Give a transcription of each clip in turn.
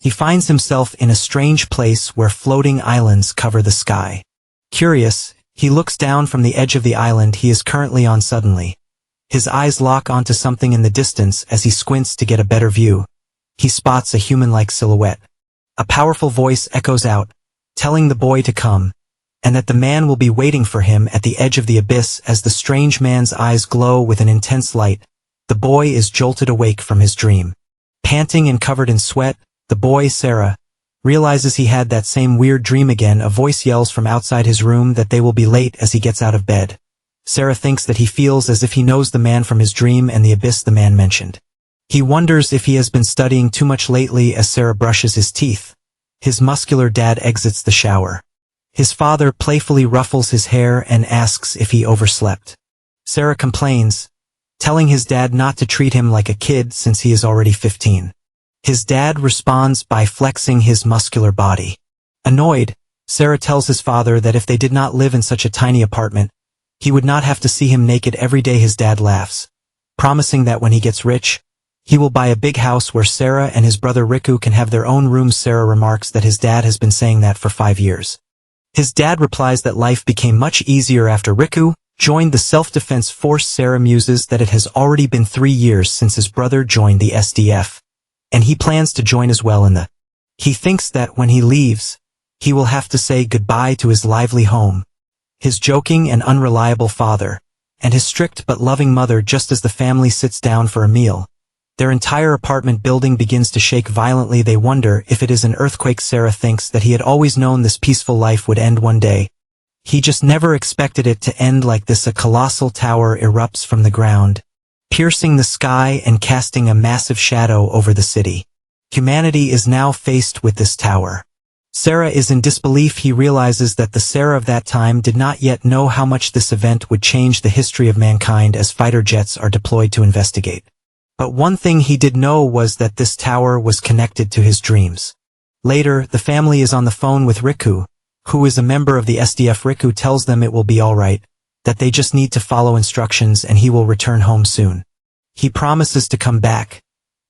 He finds himself in a strange place where floating islands cover the sky. Curious, he looks down from the edge of the island he is currently on suddenly. His eyes lock onto something in the distance as he squints to get a better view. He spots a human-like silhouette. A powerful voice echoes out, telling the boy to come, and that the man will be waiting for him at the edge of the abyss. As the strange man's eyes glow with an intense light, the boy is jolted awake from his dream. Panting and covered in sweat, the boy, Sora, realizes he had that same weird dream again. A voice yells from outside his room that they will be late as he gets out of bed. Sora thinks that he feels as if he knows the man from his dream and the abyss the man mentioned. He wonders if he has been studying too much lately. As Sora brushes his teeth, his muscular dad exits the shower. His father playfully ruffles his hair and asks if he overslept. Sora complains, telling his dad not to treat him like a kid since he is already 15. His dad responds by flexing his muscular body. Annoyed, Sora tells his father that if they did not live in such a tiny apartment, he would not have to see him naked every day. His dad laughs, promising that when he gets rich, he will buy a big house where Sora and his brother Riku can have their own rooms. Sora remarks that his dad has been saying that for 5 years. His dad replies that life became much easier after Riku joined the self-defense force. Sora muses that it has already been 3 years since his brother joined the SDF, and he plans to join as well He thinks that when he leaves, he will have to say goodbye to his lively home, his joking and unreliable father, and his strict but loving mother. Just as the family sits down for a meal, their entire apartment building begins to shake violently. They wonder if it is an earthquake. Sora thinks that he had always known this peaceful life would end one day. He just never expected it to end like this. A colossal tower erupts from the ground, piercing the sky and casting a massive shadow over the city. Humanity is now faced with this tower. Sora is in disbelief. He realizes that the Sora of that time did not yet know how much this event would change the history of mankind as fighter jets are deployed to investigate. But one thing he did know was that this tower was connected to his dreams. Later, the family is on the phone with Riku, who is a member of the SDF. Riku tells them it will be alright, that they just need to follow instructions and he will return home soon. He promises to come back,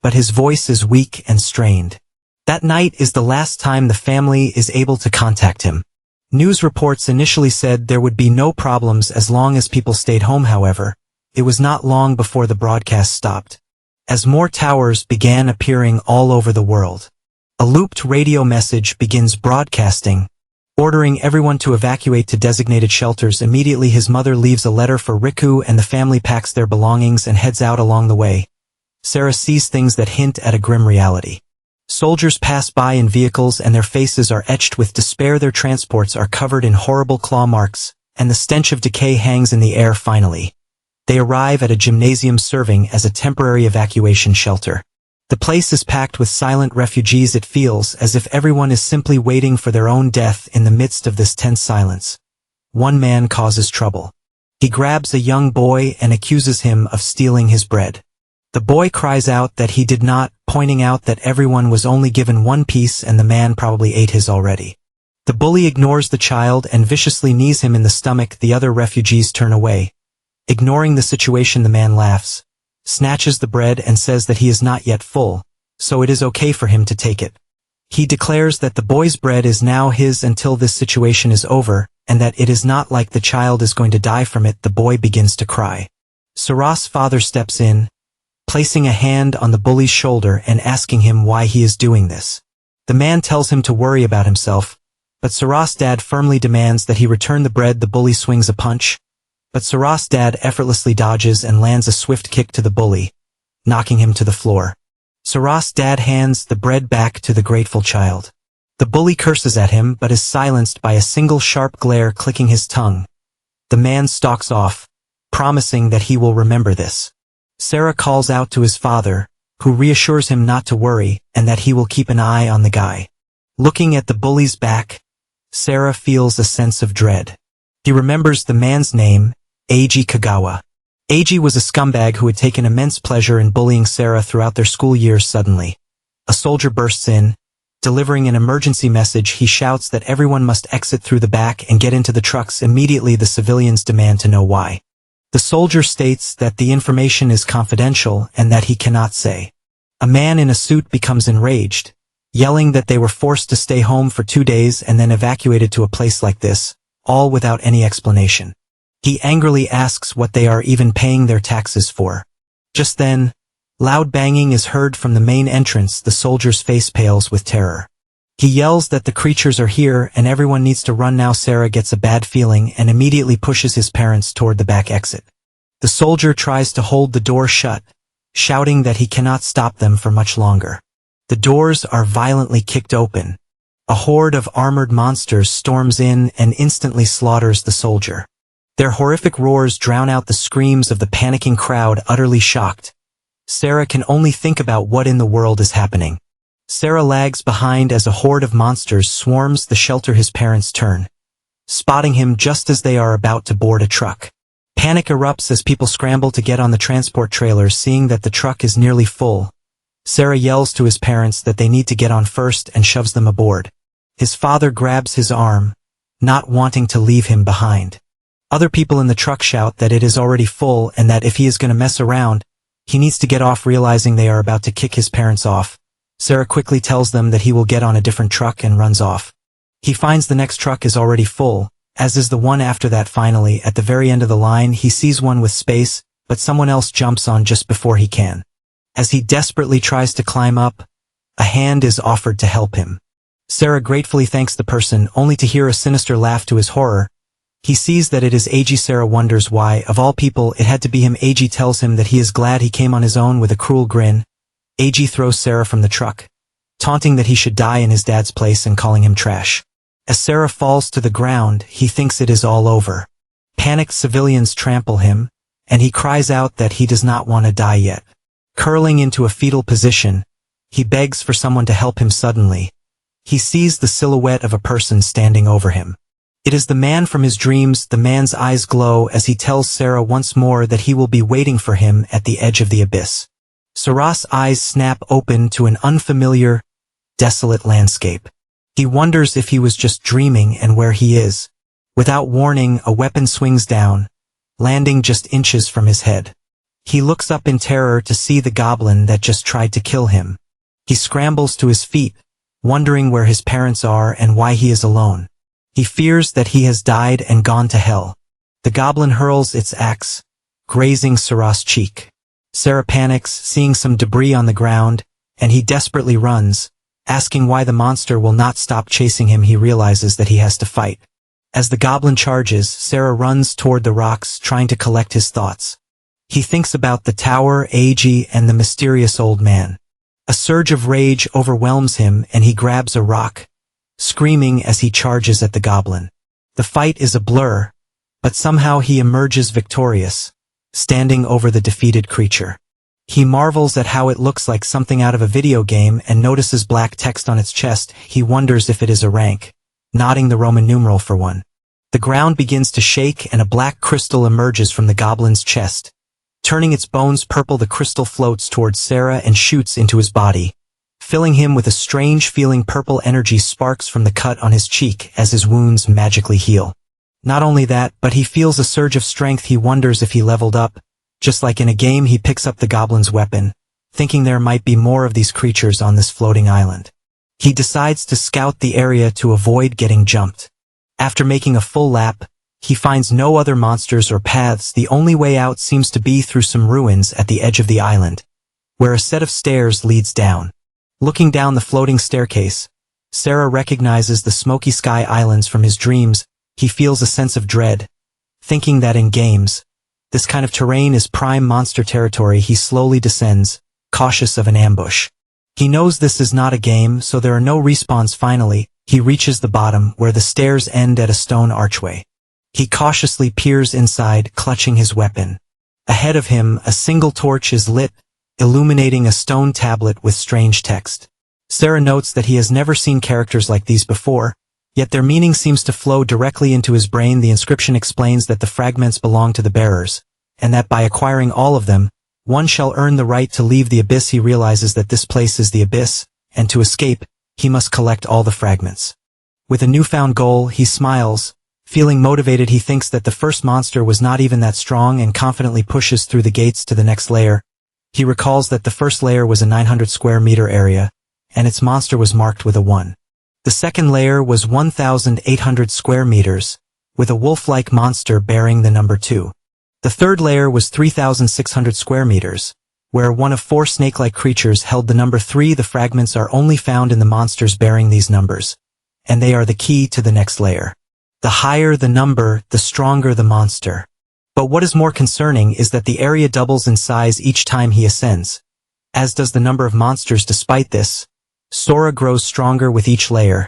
but his voice is weak and strained. That night is the last time the family is able to contact him. News reports initially said there would be no problems as long as people stayed home. However, it was not long before the broadcast stopped, as more towers began appearing all over the world. A looped radio message begins broadcasting, ordering everyone to evacuate to designated shelters. Immediately his mother leaves a letter for Riku and the family packs their belongings and heads out. Along the way, Sora sees things that hint at a grim reality. Soldiers pass by in vehicles and their faces are etched with despair. Their transports are covered in horrible claw marks, and the stench of decay hangs in the air. Finally, they arrive at a gymnasium serving as a temporary evacuation shelter. The place is packed with silent refugees. It feels as if everyone is simply waiting for their own death. In the midst of this tense silence, one man causes trouble. He grabs a young boy and accuses him of stealing his bread. The boy cries out that he did not, pointing out that everyone was only given one piece and the man probably ate his already. The bully ignores the child and viciously knees him in the stomach. The other refugees turn away. Ignoring the situation, the man laughs, snatches the bread and says that he is not yet full, so it is okay for him to take it. He declares that the boy's bread is now his until this situation is over, and that it is not like the child is going to die from it. The boy begins to cry. Sora's father steps in, placing a hand on the bully's shoulder and asking him why he is doing this. The man tells him to worry about himself, but Sora's dad firmly demands that he return the bread. The bully swings a punch, but Sora's dad effortlessly dodges and lands a swift kick to the bully, knocking him to the floor. Sora's dad hands the bread back to the grateful child. The bully curses at him but is silenced by a single sharp glare clicking his tongue. The man stalks off, promising that he will remember this. Sora calls out to his father, who reassures him not to worry and that he will keep an eye on the guy. Looking at the bully's back, Sora feels a sense of dread. He remembers the man's name, Eiji Kagawa. Eiji was a scumbag who had taken immense pleasure in bullying Sora throughout their school years. Suddenly, a soldier bursts in, delivering an emergency message. He shouts that everyone must exit through the back and get into the trucks. Immediately the civilians demand to know why. The soldier states that the information is confidential and that he cannot say. A man in a suit becomes enraged, yelling that they were forced to stay home for 2 days and then evacuated to a place like this, all without any explanation. He angrily asks what they are even paying their taxes for. Just then, loud banging is heard from the main entrance. The soldier's face pales with terror. He yells that the creatures are here and everyone needs to run now. Sora gets a bad feeling and immediately pushes his parents toward the back exit. The soldier tries to hold the door shut, shouting that he cannot stop them for much longer. The doors are violently kicked open. A horde of armored monsters storms in and instantly slaughters the soldier. Their horrific roars drown out the screams of the panicking crowd, utterly shocked. Sora can only think about what in the world is happening. Sora lags behind as a horde of monsters swarms the shelter his parents turn, spotting him just as they are about to board a truck. Panic erupts as people scramble to get on the transport trailers, seeing that the truck is nearly full. Sora yells to his parents that they need to get on first and shoves them aboard. His father grabs his arm, not wanting to leave him behind. Other people in the truck shout that it is already full and that if he is going to mess around, he needs to get off. Realizing they are about to kick his parents off, Sora quickly tells them that he will get on a different truck and runs off. He finds the next truck is already full, as is the one after that. Finally, at the very end of the line, he sees one with space, but someone else jumps on just before he can. As he desperately tries to climb up, a hand is offered to help him. Sora gratefully thanks the person, only to hear a sinister laugh. To his horror, he sees that it is Eiji. Sora wonders why, of all people, it had to be him. Eiji tells him that he is glad he came on his own. With a cruel grin, Eiji throws Sora from the truck, taunting that he should die in his dad's place and calling him trash. As Sora falls to the ground, he thinks it is all over. Panicked civilians trample him, and he cries out that he does not want to die yet. Curling into a fetal position, he begs for someone to help him. Suddenly, he sees the silhouette of a person standing over him. It is the man from his dreams. The man's eyes glow as he tells Sora once more that he will be waiting for him at the edge of the abyss. Sora's eyes snap open to an unfamiliar, desolate landscape. He wonders if he was just dreaming and where he is. Without warning, a weapon swings down, landing just inches from his head. He looks up in terror to see the goblin that just tried to kill him. He scrambles to his feet, wondering where his parents are and why he is alone. He fears that he has died and gone to hell. The goblin hurls its axe, grazing Sora's cheek. Sora panics, seeing some debris on the ground, and he desperately runs, asking why the monster will not stop chasing him. He realizes that he has to fight. As the goblin charges, Sora runs toward the rocks, trying to collect his thoughts. He thinks about the tower, Eiji, and the mysterious old man. A surge of rage overwhelms him and he grabs a rock, screaming as he charges at the goblin. The fight is a blur, but somehow he emerges victorious, standing over the defeated creature. He marvels at how it looks like something out of a video game and notices black text on its chest. He wonders if it is a rank, nodding the Roman numeral for 1. The ground begins to shake and a black crystal emerges from the goblin's chest. Turning its bones purple, the crystal floats towards Sora and shoots into his body, filling him with a strange feeling. Purple energy sparks from the cut on his cheek as his wounds magically heal. Not only that, but he feels a surge of strength. He wonders if he leveled up. Just like in a game, he picks up the goblin's weapon, thinking there might be more of these creatures on this floating island. He decides to scout the area to avoid getting jumped. After making a full lap, he finds no other monsters or paths. The only way out seems to be through some ruins at the edge of the island, where a set of stairs leads down. Looking down the floating staircase, Sora recognizes the smoky sky islands from his dreams. He feels a sense of dread, thinking that in games, this kind of terrain is prime monster territory. He slowly descends, cautious of an ambush. He knows this is not a game, so there are no respawns. Finally, he reaches the bottom, where the stairs end at a stone archway. He cautiously peers inside, clutching his weapon. Ahead of him, a single torch is lit, illuminating a stone tablet with strange text. Sora notes that he has never seen characters like these before, yet their meaning seems to flow directly into his brain. The inscription explains that the fragments belong to the bearers, and that by acquiring all of them, one shall earn the right to leave the abyss. He realizes that this place is the abyss, and to escape, he must collect all the fragments. With a newfound goal, he smiles. Feeling motivated, he thinks that the first monster was not even that strong and confidently pushes through the gates to the next layer. He recalls that the first layer was a 900 square meter area, and its monster was marked with a 1. The second layer was 1,800 square meters, with a wolf-like monster bearing the number 2. The third layer was 3,600 square meters, where one of 4 snake-like creatures held the number 3. The fragments are only found in the monsters bearing these numbers, and they are the key to the next layer. The higher the number, the stronger the monster. But what is more concerning is that the area doubles in size each time he ascends, as does the number of monsters. Despite this, Sora grows stronger with each layer,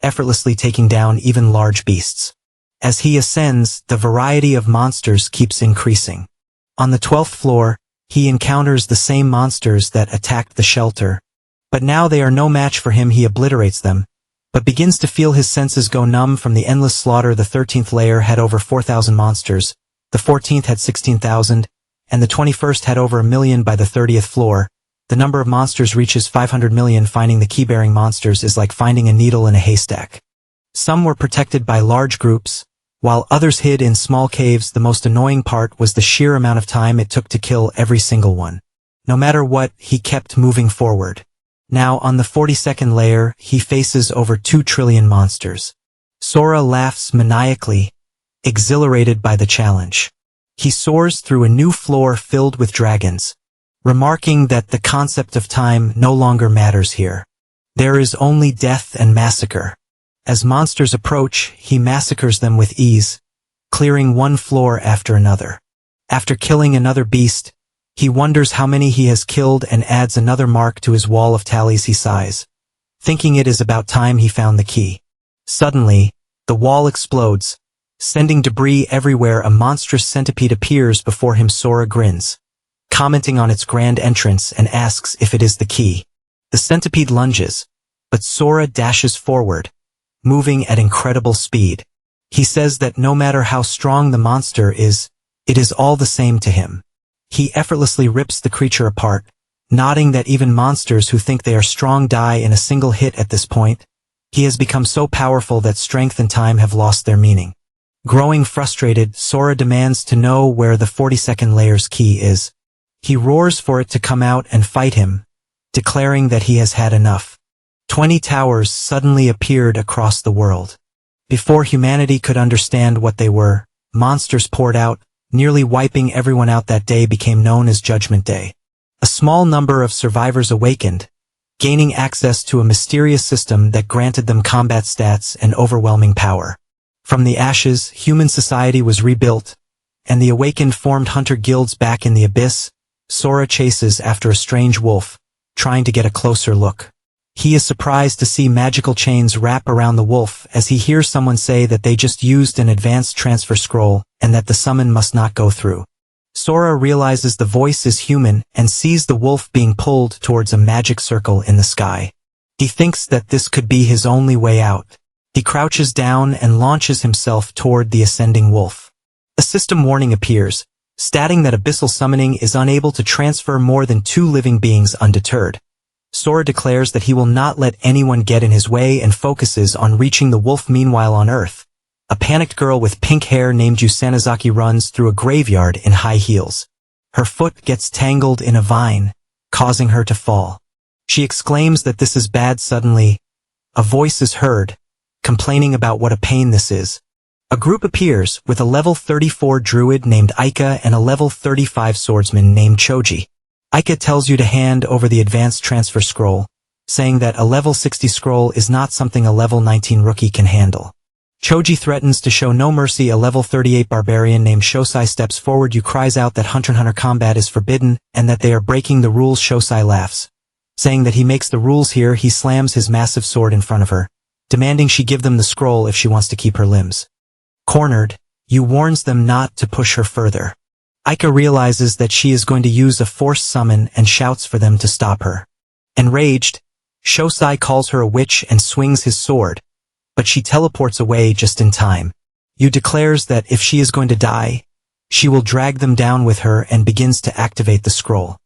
effortlessly taking down even large beasts. As he ascends, the variety of monsters keeps increasing. On the 12th floor, he encounters the same monsters that attacked the shelter. But now they are no match for him. He obliterates them, but begins to feel his senses go numb from the endless slaughter. The 13th layer had over 4,000 monsters, the 14th had 16,000, and the 21st had over 1,000,000. By the 30th floor, the number of monsters reaches 500 million. Finding the key-bearing monsters is like finding a needle in a haystack. Some were protected by large groups, while others hid in small caves. The most annoying part was the sheer amount of time it took to kill every single one. No matter what, he kept moving forward. Now on the 42nd layer, he faces over 2 trillion monsters. Sora laughs maniacally, exhilarated by the challenge. He soars through a new floor filled with dragons, remarking that the concept of time no longer matters here. There is only death and massacre. As monsters approach, he massacres them with ease, clearing one floor after another. After killing another beast, he wonders how many he has killed and adds another mark to his wall of tallies. He sighs, thinking it is about time he found the key. Suddenly, the wall explodes, sending debris everywhere. A monstrous centipede appears before him. Sora grins, commenting on its grand entrance, and asks if it is the key. The centipede lunges, but Sora dashes forward, moving at incredible speed. He says that no matter how strong the monster is, it is all the same to him. He effortlessly rips the creature apart, nodding that even monsters who think they are strong die in a single hit. At this point, he has become so powerful that strength and time have lost their meaning. Growing frustrated, Sora demands to know where the 42nd layer's key is. He roars for it to come out and fight him, declaring that he has had enough. 20 towers suddenly appeared across the world. Before humanity could understand what they were, monsters poured out, nearly wiping everyone out. That day became known as Judgment Day. A small number of survivors awakened, gaining access to a mysterious system that granted them combat stats and overwhelming power. From the ashes, human society was rebuilt, and the awakened formed hunter guilds. Back in the abyss, Sora chases after a strange wolf, trying to get a closer look. He is surprised to see magical chains wrap around the wolf as he hears someone say that they just used an advanced transfer scroll and that the summon must not go through. Sora realizes the voice is human and sees the wolf being pulled towards a magic circle in the sky. He thinks that this could be his only way out. He crouches down and launches himself toward the ascending wolf. A system warning appears, stating that abyssal summoning is unable to transfer more than 2 living beings undeterred. Sora declares that he will not let anyone get in his way and focuses on reaching the wolf. Meanwhile on Earth, a panicked girl with pink hair named Yusanazaki runs through a graveyard in high heels. Her foot gets tangled in a vine, causing her to fall. She exclaims that this is bad. Suddenly, a voice is heard, complaining about what a pain this is. A group appears with a level 34 druid named Aika and a level 35 swordsman named Choji. Aika tells you to hand over the advanced transfer scroll, saying that a level 60 scroll is not something a level 19 rookie can handle. Choji threatens to show no mercy. A level 38 barbarian named Shosai steps forward. You cries out that Hunter x Hunter combat is forbidden and that they are breaking the rules. Shosai laughs, saying that he makes the rules here. He slams his massive sword in front of her, demanding she give them the scroll if she wants to keep her limbs. Cornered, Yu warns them not to push her further. Aika realizes that she is going to use a forced summon and shouts for them to stop her. Enraged, Shosai calls her a witch and swings his sword, but she teleports away just in time. Yu declares that if she is going to die, she will drag them down with her and begins to activate the scroll.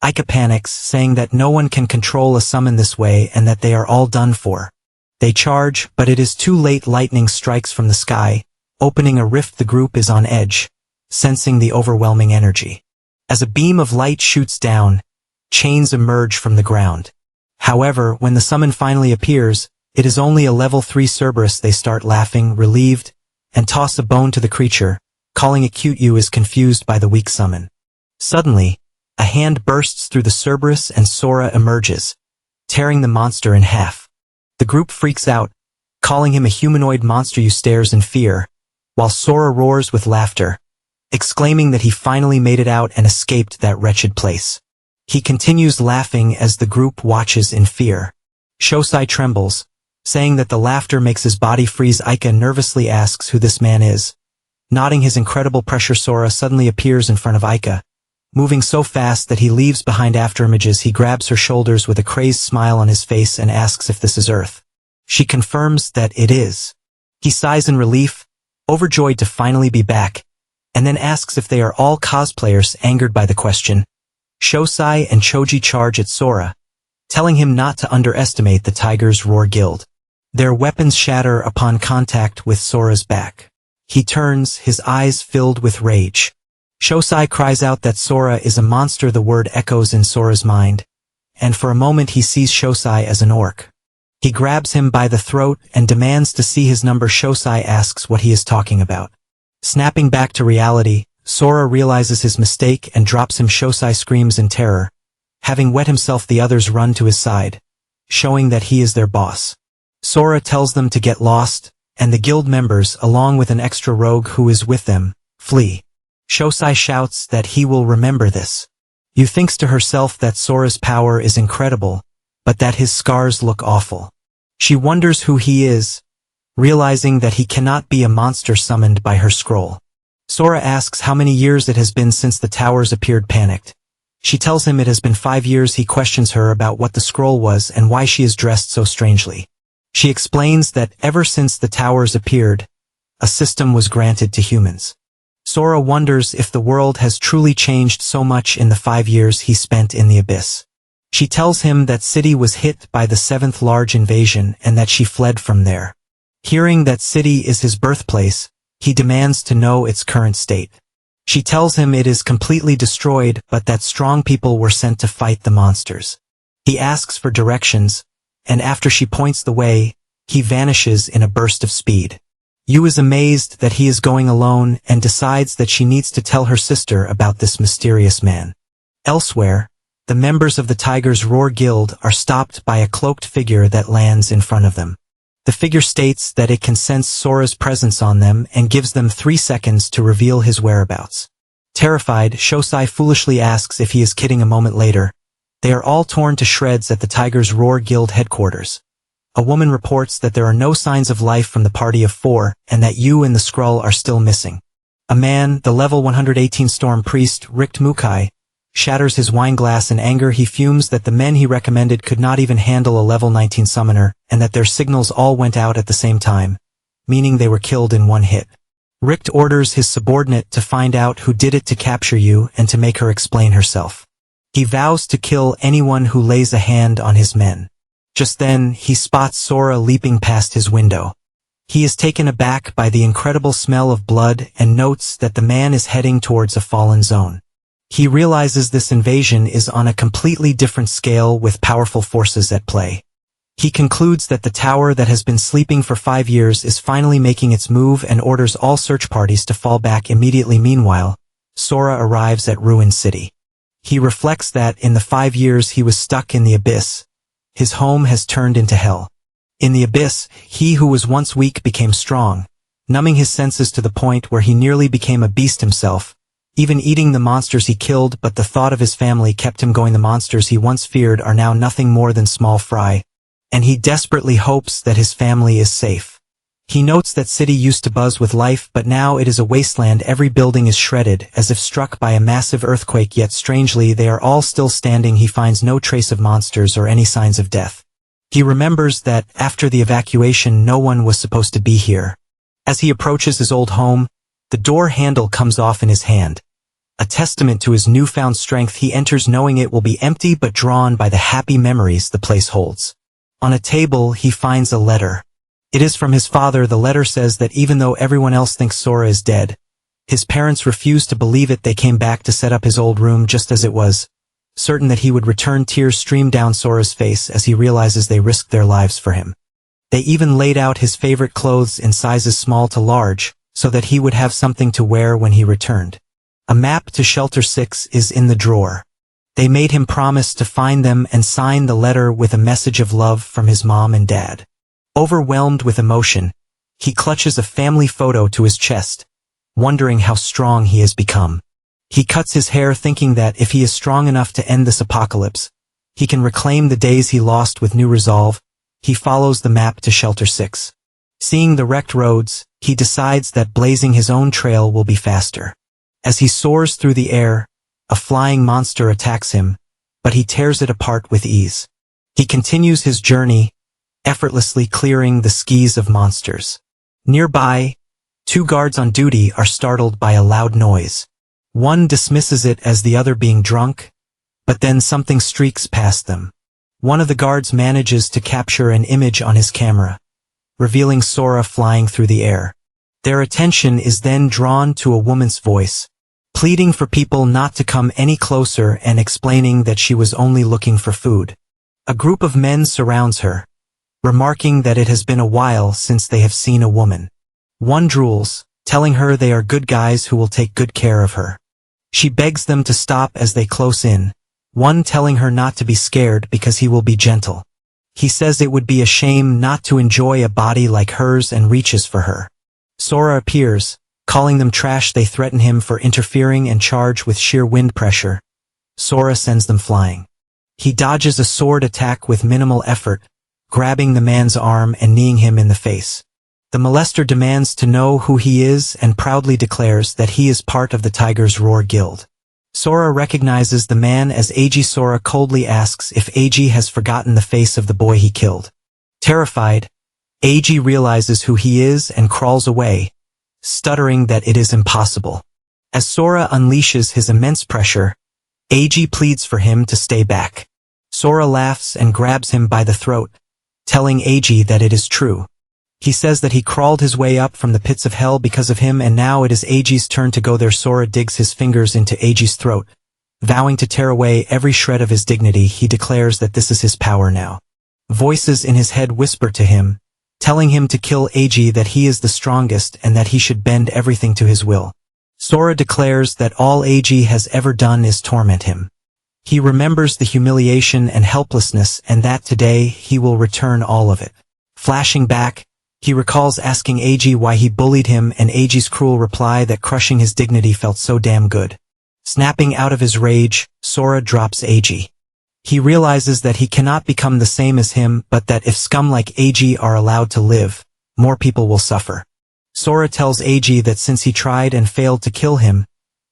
Aika panics, saying that no one can control a summon this way and that they are all done for. They charge, but it is too late. Lightning strikes from the sky, opening a rift. The group is on edge, sensing the overwhelming energy. As a beam of light shoots down, chains emerge from the ground. However, when the summon finally appears, it is only a level 3 Cerberus. They start laughing, relieved, and toss a bone to the creature, calling it cute. You is confused by the weak summon. Suddenly, a hand bursts through the Cerberus and Sora emerges, tearing the monster in half. The group freaks out, calling him a humanoid monster. You stares in fear, while Sora roars with laughter, exclaiming that he finally made it out and escaped that wretched place. He continues laughing as the group watches in fear. Shosai trembles, saying that the laughter makes his body freeze. Aika nervously asks who this man is. Nodding his incredible pressure, Sora suddenly appears in front of Aika, moving so fast that he leaves behind afterimages. He grabs her shoulders with a crazed smile on his face and asks if this is Earth. She confirms that it is. He sighs in relief, overjoyed to finally be back, and then asks if they are all cosplayers. Angered by the question, Shosai and Choji charge at Sora, telling him not to underestimate the Tiger's Roar Guild. Their weapons shatter upon contact with Sora's back. He turns, his eyes filled with rage. Shosai cries out that Sora is a monster. The word echoes in Sora's mind, and for a moment he sees Shosai as an orc. He grabs him by the throat and demands to see his number. Shosai asks what he is talking about. Snapping back to reality, Sora realizes his mistake and drops him. Shosai screams in terror. Having wet himself, the others run to his side, showing that he is their boss. Sora tells them to get lost, and the guild members, along with an extra rogue who is with them, flee. Shosai shouts that he will remember this. Yu thinks to herself that Sora's power is incredible, but that his scars look awful. She wonders who he is, realizing that he cannot be a monster summoned by her scroll. Sora asks how many years it has been since the towers appeared. Panicked, she tells him it has been 5 years. He questions her about what the scroll was and why she is dressed so strangely. She explains that ever since the towers appeared, a system was granted to humans. Sora wonders if the world has truly changed so much in the 5 years he spent in the abyss. She tells him that city was hit by the 7th large invasion and that she fled from there. Hearing that city is his birthplace, he demands to know its current state. She tells him it is completely destroyed, but that strong people were sent to fight the monsters. He asks for directions, and after she points the way, he vanishes in a burst of speed. Yu is amazed that he is going alone and decides that she needs to tell her sister about this mysterious man. Elsewhere, the members of the Tiger's Roar Guild are stopped by a cloaked figure that lands in front of them. The figure states that it can sense Sora's presence on them and gives them 3 seconds to reveal his whereabouts. Terrified, Shosai foolishly asks if he is kidding. A moment later, they are all torn to shreds at the Tiger's Roar Guild headquarters. A woman reports that there are no signs of life from the party of 4 and that Yu and the Skrull are still missing. A man, the level 118 Storm Priest, Richt Mukai, shatters his wine glass in anger. He fumes that the men he recommended could not even handle a level 19 summoner, and that their signals all went out at the same time, meaning they were killed in one hit. Richt orders his subordinate to find out who did it to capture Yu and to make her explain herself. He vows to kill anyone who lays a hand on his men. Just then, he spots Sora leaping past his window. He is taken aback by the incredible smell of blood and notes that the man is heading towards a fallen zone. He realizes this invasion is on a completely different scale with powerful forces at play. He concludes that the tower that has been sleeping for 5 years is finally making its move and orders all search parties to fall back immediately. Meanwhile, Sora arrives at Ruin City. He reflects that in the 5 years he was stuck in the abyss, his home has turned into hell. In the abyss, he who was once weak became strong, numbing his senses to the point where he nearly became a beast himself, even eating the monsters he killed. But the thought of his family kept him going. The monsters he once feared are now nothing more than small fry, and he desperately hopes that his family is safe. He notes that city used to buzz with life, but now it is a wasteland. Every building is shredded, as if struck by a massive earthquake, yet strangely they are all still standing. He finds no trace of monsters or any signs of death. He remembers that, after the evacuation, no one was supposed to be here. As he approaches his old home, the door handle comes off in his hand. A testament to his newfound strength, he enters knowing it will be empty but drawn by the happy memories the place holds. On a table, he finds a letter. It is from his father. The letter says that even though everyone else thinks Sora is dead, his parents refuse to believe it. They came back to set up his old room just as it was, certain that he would return. Tears stream down Sora's face as he realizes they risked their lives for him. They even laid out his favorite clothes in sizes small to large, so that he would have something to wear when he returned. A map to Shelter 6 is in the drawer. They made him promise to find them and sign the letter with a message of love from his mom and dad. Overwhelmed with emotion, he clutches a family photo to his chest, wondering how strong he has become. He cuts his hair thinking that if he is strong enough to end this apocalypse, he can reclaim the days he lost. With new resolve, he follows the map to Shelter 6. Seeing the wrecked roads, he decides that blazing his own trail will be faster. As he soars through the air, a flying monster attacks him, but he tears it apart with ease. He continues his journey, effortlessly clearing the skis of monsters. Nearby, two guards on duty are startled by a loud noise. One dismisses it as the other being drunk, but then something streaks past them. One of the guards manages to capture an image on his camera, revealing Sora flying through the air. Their attention is then drawn to a woman's voice, pleading for people not to come any closer and explaining that she was only looking for food. A group of men surrounds her, remarking that it has been a while since they have seen a woman. One drools, telling her they are good guys who will take good care of her. She begs them to stop as they close in, one telling her not to be scared because he will be gentle. He says it would be a shame not to enjoy a body like hers and reaches for her. Sora appears, calling them trash. They threaten him for interfering and charge with sheer wind pressure. Sora sends them flying. He dodges a sword attack with minimal effort, grabbing the man's arm and kneeing him in the face. The molester demands to know who he is and proudly declares that he is part of the Tiger's Roar Guild. Sora recognizes the man as Eiji. Sora coldly asks if Eiji has forgotten the face of the boy he killed. Terrified, Eiji realizes who he is and crawls away, stuttering that it is impossible. As Sora unleashes his immense pressure, Eiji pleads for him to stay back. Sora laughs and grabs him by the throat, telling Eiji that it is true. He says that he crawled his way up from the pits of hell because of him, and now it is Eiji's turn to go there. Sora digs his fingers into Eiji's throat, vowing to tear away every shred of his dignity. He declares that this is his power now. Voices in his head whisper to him, telling him to kill Eiji, that he is the strongest and that he should bend everything to his will. Sora declares that all Eiji has ever done is torment him. He remembers the humiliation and helplessness and that today he will return all of it. Flashing back, he recalls asking Eiji why he bullied him and Eiji's cruel reply that crushing his dignity felt so damn good. Snapping out of his rage, Sora drops Eiji. He realizes that he cannot become the same as him, but that if scum like Eiji are allowed to live, more people will suffer. Sora tells Eiji that since he tried and failed to kill him,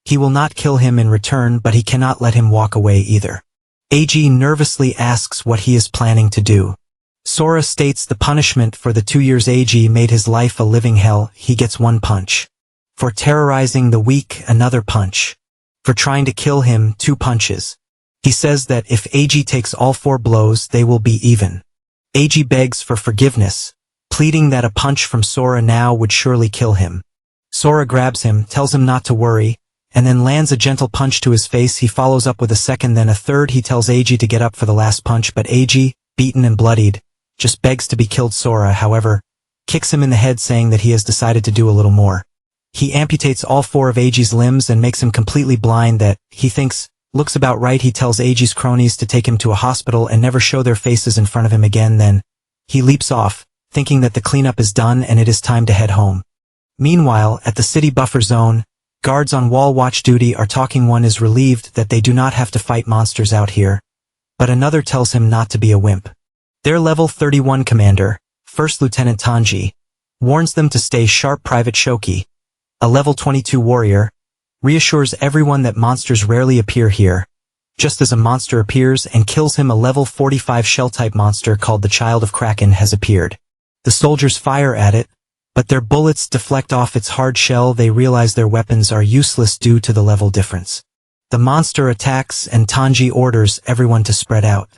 he will not kill him in return, but he cannot let him walk away either. Eiji nervously asks what he is planning to do. Sora states the punishment for the 2 years Eiji made his life a living hell. He gets 1 punch. For terrorizing the weak, another punch. For trying to kill him, 2 punches. He says that if Eiji takes all 4 blows, they will be even. Eiji begs for forgiveness, pleading that a punch from Sora now would surely kill him. Sora grabs him, tells him not to worry, and then lands a gentle punch to his face. He follows up with a second, then a third. He tells Eiji to get up for the last punch, but Eiji, beaten and bloodied, just begs to be killed. Sora, however, kicks him in the head, saying that he has decided to do a little more. He amputates all 4 of Eiji's limbs and makes him completely blind. That, he thinks, looks about right. He tells Eiji's cronies to take him to a hospital and never show their faces in front of him again. Then, he leaps off, thinking that the cleanup is done and it is time to head home. Meanwhile, at the city buffer zone, guards on wall watch duty are talking. One is relieved that they do not have to fight monsters out here, but another tells him not to be a wimp. Their level 31 commander, First Lieutenant Tanji, warns them to stay sharp. Private Shoki, a level 22 warrior, reassures everyone that monsters rarely appear here, just as a monster appears and kills him. A level 45 shell-type monster called the Child of Kraken has appeared. The soldiers fire at it, but their bullets deflect off its hard shell. They realize their weapons are useless due to the level difference. The monster attacks and Tanji orders everyone to spread out.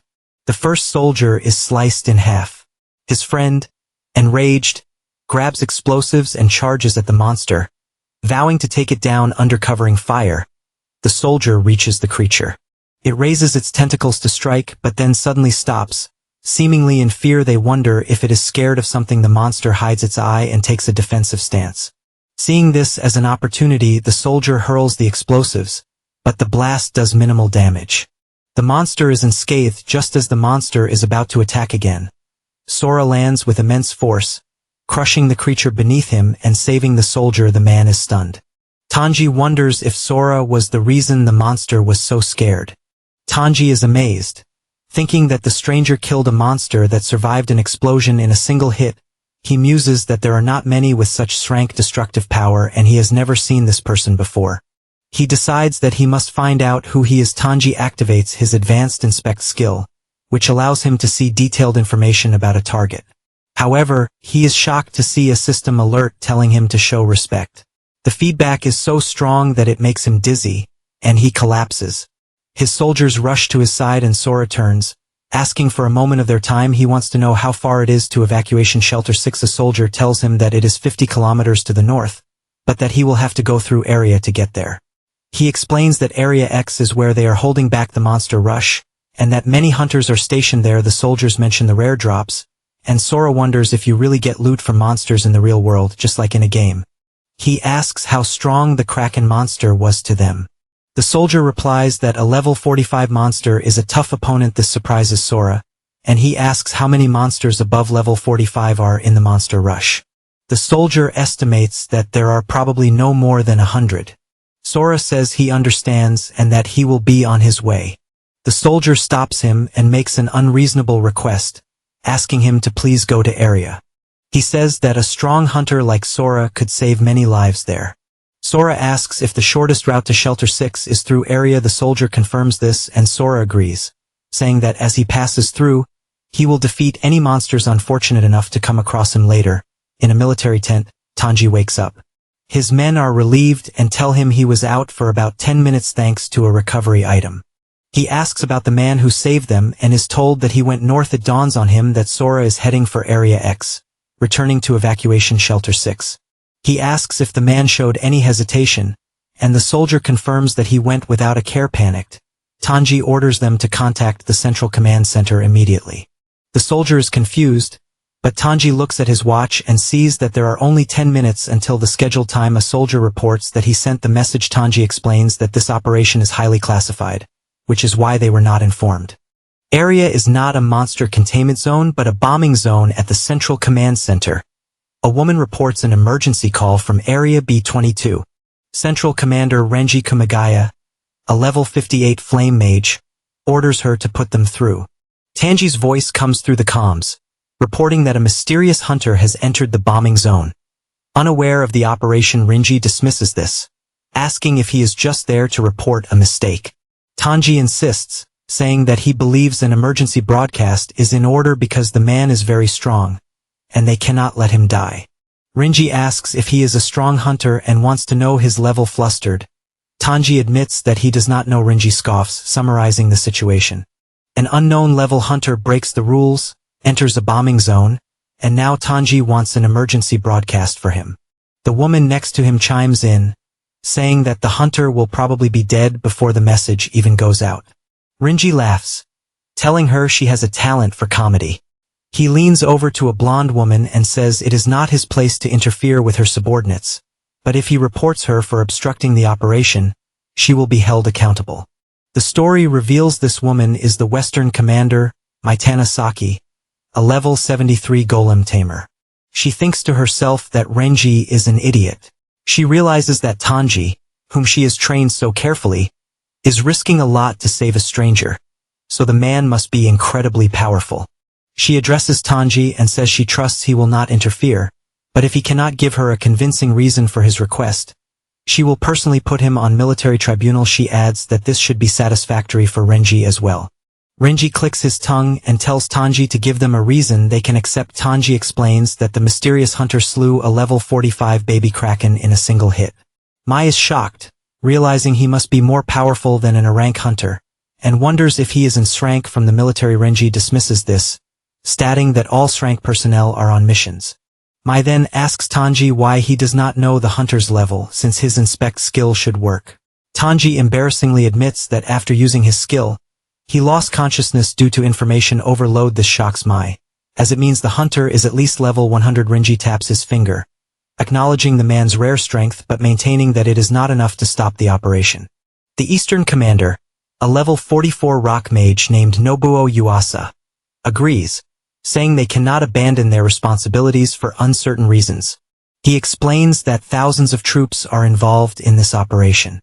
The first soldier is sliced in half. His friend, enraged, grabs explosives and charges at the monster, vowing to take it down under covering fire. The soldier reaches the creature. It raises its tentacles to strike but then suddenly stops. Seemingly in fear, they wonder if it is scared of something. The monster hides its eye and takes a defensive stance. Seeing this as an opportunity, the soldier hurls the explosives, but the blast does minimal damage. The monster is unscathed just as the monster is about to attack again. Sora lands with immense force, crushing the creature beneath him and saving the soldier. The man is stunned. Tanji wonders if Sora was the reason the monster was so scared. Tanji is amazed, thinking that the stranger killed a monster that survived an explosion in a single hit. He muses that there are not many with such strength destructive power and he has never seen this person before. He decides that he must find out who he is. Tanji activates his advanced inspect skill, which allows him to see detailed information about a target. However, he is shocked to see a system alert telling him to show respect. The feedback is so strong that it makes him dizzy, and he collapses. His soldiers rush to his side and Sora turns, asking for a moment of their time. He wants to know how far it is to evacuation shelter 6. A soldier tells him that it is 50 kilometers to the north, but that he will have to go through area to get there. He explains that Area X is where they are holding back the monster rush, and that many hunters are stationed there. The soldiers mention the rare drops, and Sora wonders if you really get loot from monsters in the real world, just like in a game. He asks how strong the Kraken monster was to them. The soldier replies that a level 45 monster is a tough opponent. This surprises Sora, and he asks how many monsters above level 45 are in the monster rush. The soldier estimates that there are probably no more than 100. Sora says he understands and that he will be on his way. The soldier stops him and makes an unreasonable request, asking him to please go to area. He says that a strong hunter like Sora could save many lives there. Sora asks if the shortest route to Shelter 6 is through area. The soldier confirms this and Sora agrees, saying that as he passes through, he will defeat any monsters unfortunate enough to come across him later. In a military tent, Tanji wakes up. His men are relieved and tell him he was out for about 10 minutes thanks to a recovery item. He asks about the man who saved them and is told that he went north. It dawns on him that Sora is heading for Area X, returning to evacuation shelter 6. He asks if the man showed any hesitation, and the soldier confirms that he went without a care. Panicked, Tanji orders them to contact the Central Command Center immediately. The soldier is confused, but Tanji looks at his watch and sees that there are only 10 minutes until the scheduled time. A soldier reports that he sent the message. Tanji explains that this operation is highly classified, which is why they were not informed. Area is not a monster containment zone but a bombing zone at the Central Command Center. A woman reports an emergency call from Area B-22. Central Commander Renji Kumagaya, a level 58 flame mage, orders her to put them through. Tanji's voice comes through the comms, reporting that a mysterious hunter has entered the bombing zone. Unaware of the operation, Renji dismisses this, asking if he is just there to report a mistake. Tanji insists, saying that he believes an emergency broadcast is in order because the man is very strong, and they cannot let him die. Renji asks if he is a strong hunter and wants to know his level. Flustered, Tanji admits that he does not know. Renji scoffs, summarizing the situation. An unknown level hunter breaks the rules, enters a bombing zone, and now Tanji wants an emergency broadcast for him. The woman next to him chimes in, saying that the hunter will probably be dead before the message even goes out. Renji laughs, telling her she has a talent for comedy. He leans over to a blonde woman and says it is not his place to interfere with her subordinates, but if he reports her for obstructing the operation, she will be held accountable. The story reveals this woman is the Western Commander, Mitana Saki, a level 73 golem tamer. She thinks to herself that Renji is an idiot. She realizes that Tanji, whom she has trained so carefully, is risking a lot to save a stranger, so the man must be incredibly powerful. She addresses Tanji and says she trusts he will not interfere, but if he cannot give her a convincing reason for his request, she will personally put him on military tribunal. She adds that this should be satisfactory for Renji as well. Renji clicks his tongue and tells Tanji to give them a reason they can accept. Tanji explains that the mysterious hunter slew a level 45 baby kraken in a single hit. Mai is shocked, realizing he must be more powerful than an rank hunter, and wonders if he is in rank from the military. Renji dismisses this, stating that all rank personnel are on missions. Mai then asks Tanji why he does not know the hunter's level since his inspect skill should work. Tanji embarrassingly admits that after using his skill, he lost consciousness due to information overload. This shocks Mai, as it means the hunter is at least level 100. Renji taps his finger, acknowledging the man's rare strength but maintaining that it is not enough to stop the operation. The Eastern Commander, a level 44 rock mage named Nobuo Yuasa, agrees, saying they cannot abandon their responsibilities for uncertain reasons. He explains that thousands of troops are involved in this operation.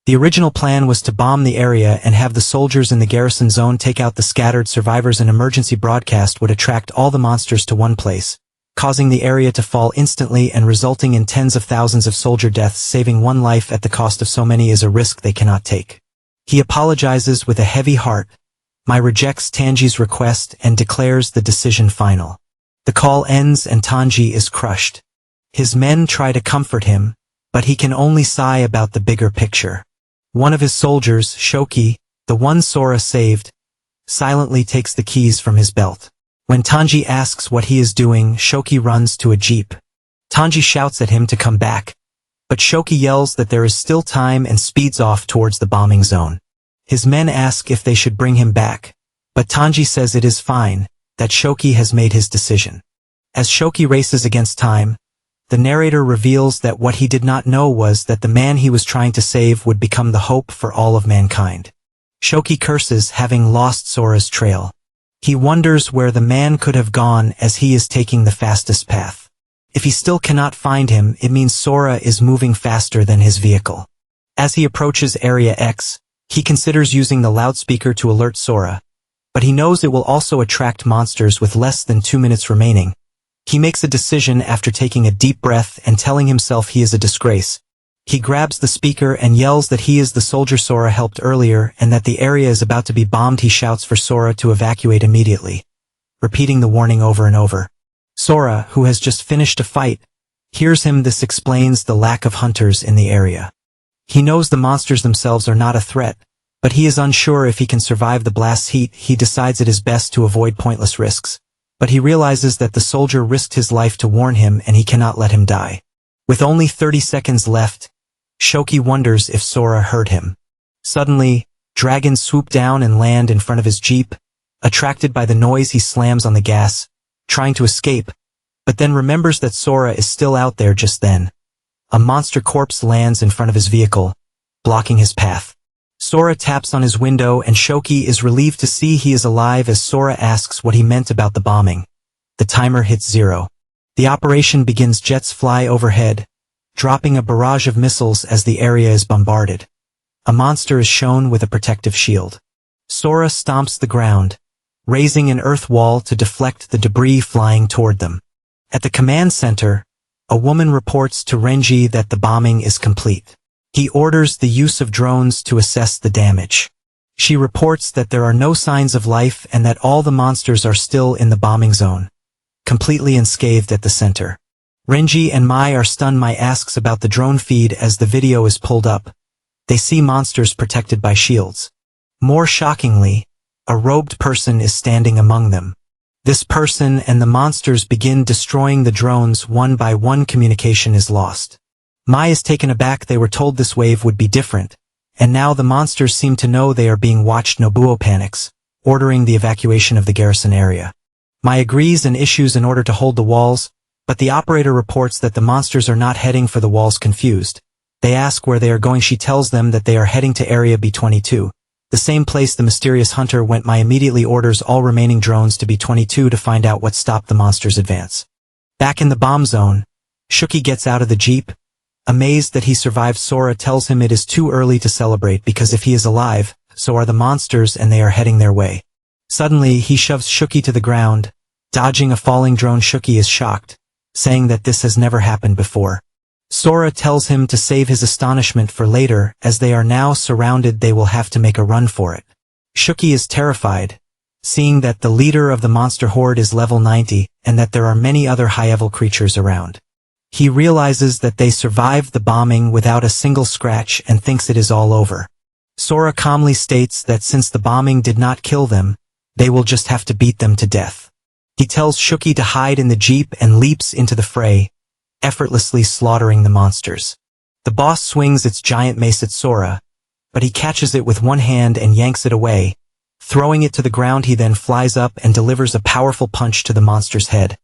The original plan was to bomb the area and have the soldiers in the garrison zone take out the scattered survivors. An emergency broadcast would attract all the monsters to one place, causing the area to fall instantly and resulting in tens of thousands of soldier deaths. Saving one life at the cost of so many is a risk they cannot take. He apologizes with a heavy heart. Mai rejects Tanji's request and declares the decision final. The call ends and Tanji is crushed. His men try to comfort him, but he can only sigh about the bigger picture. One of his soldiers, Shoki, the one Sora saved, silently takes the keys from his belt. When Tanji asks what he is doing, Shoki runs to a jeep. Tanji shouts at him to come back, but Shoki yells that there is still time and speeds off towards the bombing zone. His men ask if they should bring him back, but Tanji says it is fine, that Shoki has made his decision. As Shoki races against time, the narrator reveals that what he did not know was that the man he was trying to save would become the hope for all of mankind. Shoki curses having lost Sora's trail. He wonders where the man could have gone as he is taking the fastest path. If he still cannot find him, it means Sora is moving faster than his vehicle. As he approaches Area X, he considers using the loudspeaker to alert Sora, but he knows it will also attract monsters. With less than 2 minutes remaining, he makes a decision after taking a deep breath and telling himself he is a disgrace. He grabs the speaker and yells that he is the soldier Sora helped earlier and that the area is about to be bombed. He shouts for Sora to evacuate immediately, repeating the warning over and over. Sora, who has just finished a fight, hears him. This explains the lack of hunters in the area. He knows the monsters themselves are not a threat, but he is unsure if he can survive the blast's heat. He decides it is best to avoid pointless risks, but he realizes that the soldier risked his life to warn him and he cannot let him die. With only 30 seconds left, Shoki wonders if Sora heard him. Suddenly, dragons swoop down and land in front of his jeep. Attracted by the noise, he slams on the gas, trying to escape, but then remembers that Sora is still out there. Just then, a monster corpse lands in front of his vehicle, blocking his path. Sora taps on his window and Shoki is relieved to see he is alive as Sora asks what he meant about the bombing. The timer hits 0. The operation begins. Jets fly overhead, dropping a barrage of missiles as the area is bombarded. A monster is shown with a protective shield. Sora stomps the ground, raising an earth wall to deflect the debris flying toward them. At the command center, a woman reports to Renji that the bombing is complete. He orders the use of drones to assess the damage. She reports that there are no signs of life and that all the monsters are still in the bombing zone, completely unscathed at the center. Renji and Mai are stunned. Mai asks about the drone feed as the video is pulled up. They see monsters protected by shields. More shockingly, a robed person is standing among them. This person and the monsters begin destroying the drones one by one. Communication is lost. Mai is taken aback. They were told this wave would be different, and now the monsters seem to know they are being watched. Nobuo panics, ordering the evacuation of the garrison area. Mai agrees and issues an order to hold the walls, but the operator reports that the monsters are not heading for the walls. Confused, they ask where they are going. She tells them that they are heading to Area B-22, the same place the mysterious hunter went. Mai immediately orders all remaining drones to B-22 to find out what stopped the monsters' advance. Back in the bomb zone, Shoki gets out of the jeep. Amazed that he survived, Sora tells him it is too early to celebrate because if he is alive, so are the monsters and they are heading their way. Suddenly, he shoves Shoki to the ground, dodging a falling drone. Shoki is shocked, saying that this has never happened before. Sora tells him to save his astonishment for later, as they are now surrounded. They will have to make a run for it. Shoki is terrified, seeing that the leader of the monster horde is level 90 and that there are many other high-level creatures around. He realizes that they survived the bombing without a single scratch and thinks it is all over. Sora calmly states that since the bombing did not kill them, they will just have to beat them to death. He tells Shoki to hide in the jeep and leaps into the fray, effortlessly slaughtering the monsters. The boss swings its giant mace at Sora, but he catches it with one hand and yanks it away. Throwing it to the ground, he then flies up and delivers a powerful punch to the monster's head,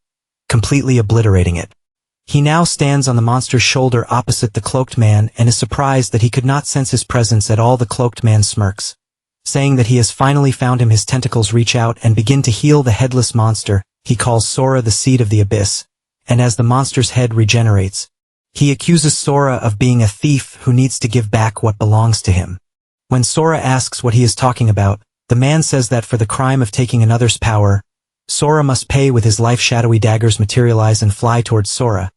completely obliterating it. He now stands on the monster's shoulder opposite the cloaked man and is surprised that he could not sense his presence at all. The cloaked man smirks, saying that he has finally found him. His tentacles reach out and begin to heal the headless monster. He calls Sora the seed of the abyss, and as the monster's head regenerates, he accuses Sora of being a thief who needs to give back what belongs to him. When Sora asks what he is talking about, the man says that for the crime of taking another's power, Sora must pay. With his life, shadowy daggers materialize and fly towards Sora,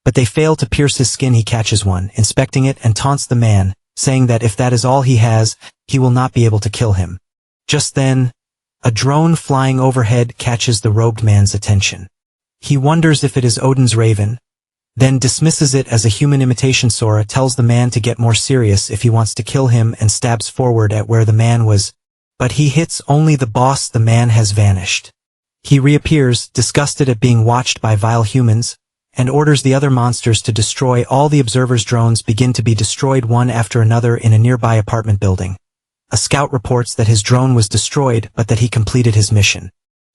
but they fail to pierce his skin. He catches one, inspecting it, and taunts the man, saying that if that is all he has, he will not be able to kill him. Just then, a drone flying overhead catches the robed man's attention. He wonders if it is Odin's raven, then dismisses it as a human imitation. Sora tells the man to get more serious if he wants to kill him and stabs forward at where the man was, but he hits only the boss. The man has vanished. He reappears, disgusted at being watched by vile humans, and orders the other monsters to destroy all the observers. Drones begin to be destroyed one after another in a nearby apartment building. A scout reports that his drone was destroyed but that he completed his mission.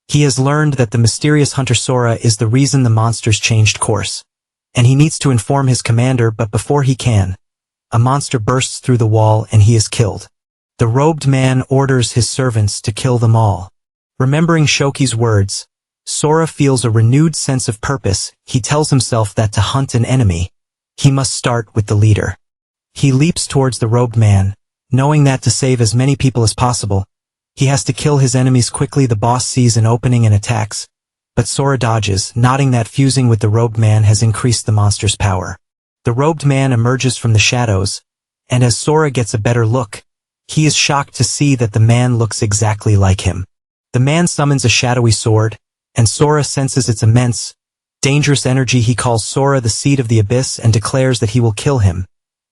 He has learned that the mysterious hunter Sora is the reason the monsters changed course, and he needs to inform his commander, but before he can, a monster bursts through the wall and he is killed. The robed man orders his servants to kill them all. Remembering Shoki's words, Sora feels a renewed sense of purpose. He tells himself that to hunt an enemy, he must start with the leader. He leaps towards the robed man, knowing that to save as many people as possible, he has to kill his enemies quickly. The boss sees an opening and attacks, but Sora dodges, nodding that fusing with the robed man has increased the monster's power. The robed man emerges from the shadows, and as Sora gets a better look, he is shocked to see that the man looks exactly like him. The man summons a shadowy sword, and Sora senses its immense, dangerous energy. He calls Sora the seed of the abyss and declares that he will kill him,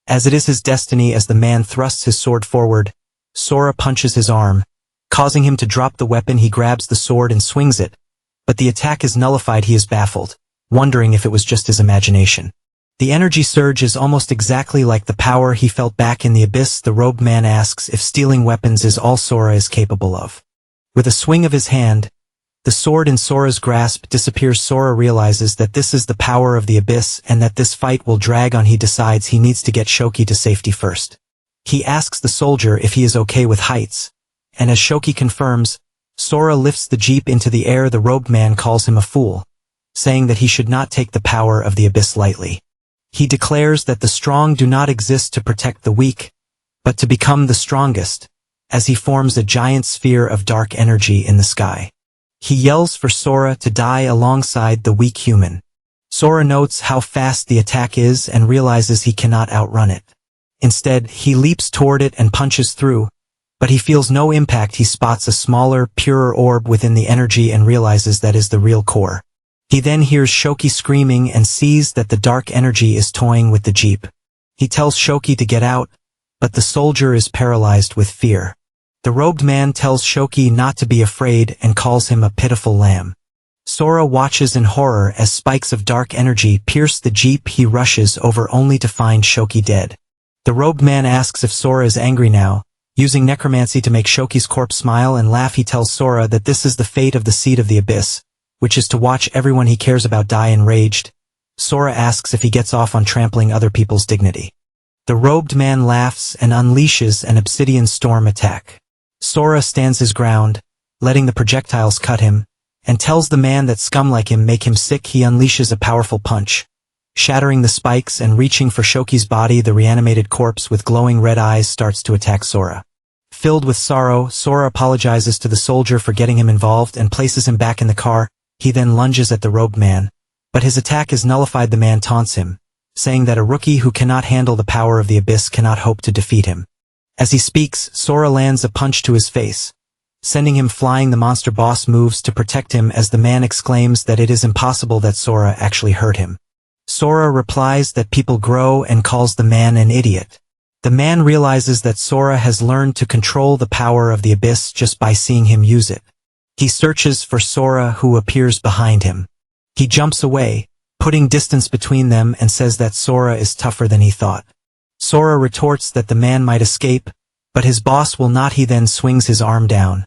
as it is his destiny. As the man thrusts his sword forward, Sora punches his arm, causing him to drop the weapon. He grabs the sword and swings it, but the attack is nullified. He is baffled, wondering if it was just his imagination. The energy surge is almost exactly like the power he felt back in the abyss. The robed man asks if stealing weapons is all Sora is capable of. With a swing of his hand, the sword in Sora's grasp disappears. Sora realizes that this is the power of the abyss and that this fight will drag on. He decides he needs to get Shoki to safety first. He asks the soldier if he is okay with heights, and as Shoki confirms, Sora lifts the jeep into the air. The robed man calls him a fool, saying that he should not take the power of the abyss lightly. He declares that the strong do not exist to protect the weak, but to become the strongest, as he forms a giant sphere of dark energy in the sky. He yells for Sora to die alongside the weak human. Sora notes how fast the attack is and realizes he cannot outrun it. Instead, he leaps toward it and punches through, but he feels no impact. He spots a smaller, purer orb within the energy and realizes that is the real core. He then hears Shoki screaming and sees that the dark energy is toying with the jeep. He tells Shoki to get out, but the soldier is paralyzed with fear. The robed man tells Shoki not to be afraid and calls him a pitiful lamb. Sora watches in horror as spikes of dark energy pierce the jeep. He rushes over only to find Shoki dead. The robed man asks if Sora is angry now, using necromancy to make Shoki's corpse smile and laugh. He tells Sora that this is the fate of the seed of the abyss, which is to watch everyone he cares about die. Enraged, Sora asks if he gets off on trampling other people's dignity. The robed man laughs and unleashes an obsidian storm attack. Sora stands his ground, letting the projectiles cut him, and tells the man that scum like him make him sick. He unleashes a powerful punch, shattering the spikes and reaching for Shoki's body. The reanimated corpse with glowing red eyes starts to attack Sora. Filled with sorrow, Sora apologizes to the soldier for getting him involved and places him back in the car. He then lunges at the robed man, but his attack is nullified. The man taunts him, saying that a rookie who cannot handle the power of the abyss cannot hope to defeat him. As he speaks, Sora lands a punch to his face, sending him flying. The monster boss moves to protect him as the man exclaims that it is impossible that Sora actually hurt him. Sora replies that people grow and calls the man an idiot. The man realizes that Sora has learned to control the power of the abyss just by seeing him use it. He searches for Sora, who appears behind him. He jumps away, putting distance between them, and says that Sora is tougher than he thought. Sora retorts that the man might escape, But his boss will not. He then swings his arm down,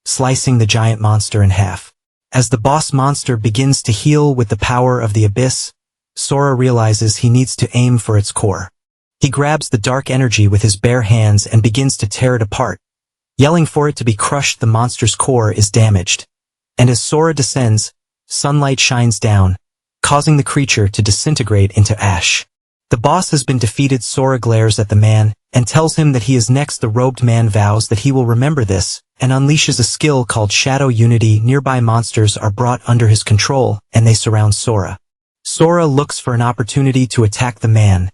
slicing the giant monster in half. As the boss monster begins to heal with the power of the abyss, Sora realizes he needs to aim for its core. He grabs the dark energy with his bare hands and begins to tear it apart. Yelling for it to be crushed, the monster's core is damaged. And as Sora descends, sunlight shines down, causing the creature to disintegrate into ash. The boss has been defeated. Sora glares at the man and tells him that he is next. The robed man vows that he will remember this and unleashes a skill called Shadow Unity. Nearby monsters are brought under his control and they surround Sora. Sora looks for an opportunity to attack the man,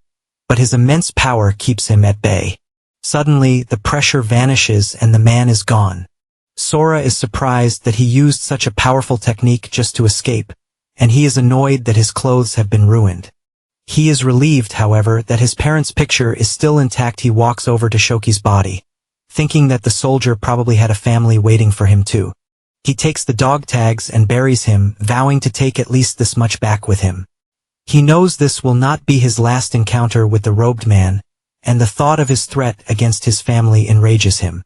but his immense power keeps him at bay. Suddenly, the pressure vanishes and the man is gone. Sora is surprised that he used such a powerful technique just to escape, and he is annoyed that his clothes have been ruined. He is relieved, however, that his parents' picture is still intact. He walks over to Shoki's body, thinking that the soldier probably had a family waiting for him too. He takes the dog tags and buries him, vowing to take at least this much back with him. He knows this will not be his last encounter with the robed man, and the thought of his threat against his family enrages him.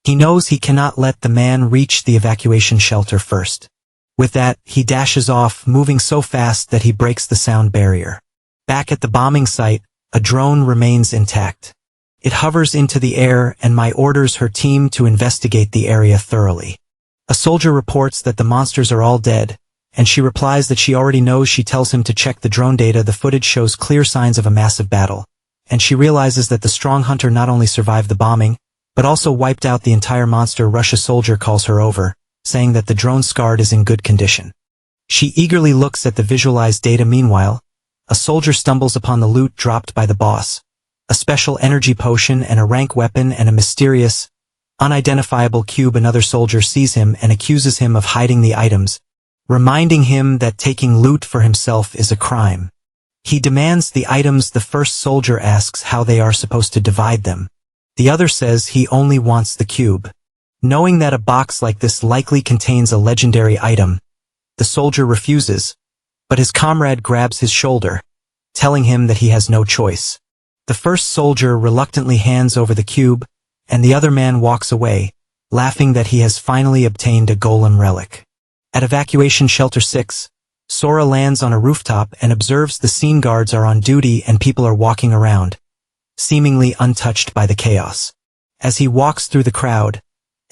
He knows he cannot let the man reach the evacuation shelter first. With that, he dashes off, moving so fast that he breaks the sound barrier. Back at the bombing site, a drone remains intact. It hovers into the air and Mai orders her team to investigate the area thoroughly. A soldier reports that the monsters are all dead, and she replies that she already knows. She tells him to check the drone data. The footage shows clear signs of a massive battle, and she realizes that the strong hunter not only survived the bombing, but also wiped out the entire monster rush. A soldier calls her over, saying that the drone scarred is in good condition. She eagerly looks at the visualized data. Meanwhile, a soldier stumbles upon the loot dropped by the boss, a special energy potion and a rank weapon and a mysterious, unidentifiable cube. Another soldier sees him and accuses him of hiding the items, reminding him that taking loot for himself is a crime. He demands the items. The first soldier asks how they are supposed to divide them. The other says he only wants the cube. Knowing that a box like this likely contains a legendary item, the soldier refuses, but his comrade grabs his shoulder, telling him that he has no choice. The first soldier reluctantly hands over the cube, and the other man walks away, laughing that he has finally obtained a golem relic. At Evacuation Shelter 6, Sora lands on a rooftop and observes the scene. Guards are on duty and people are walking around, seemingly untouched by the chaos. As he walks through the crowd,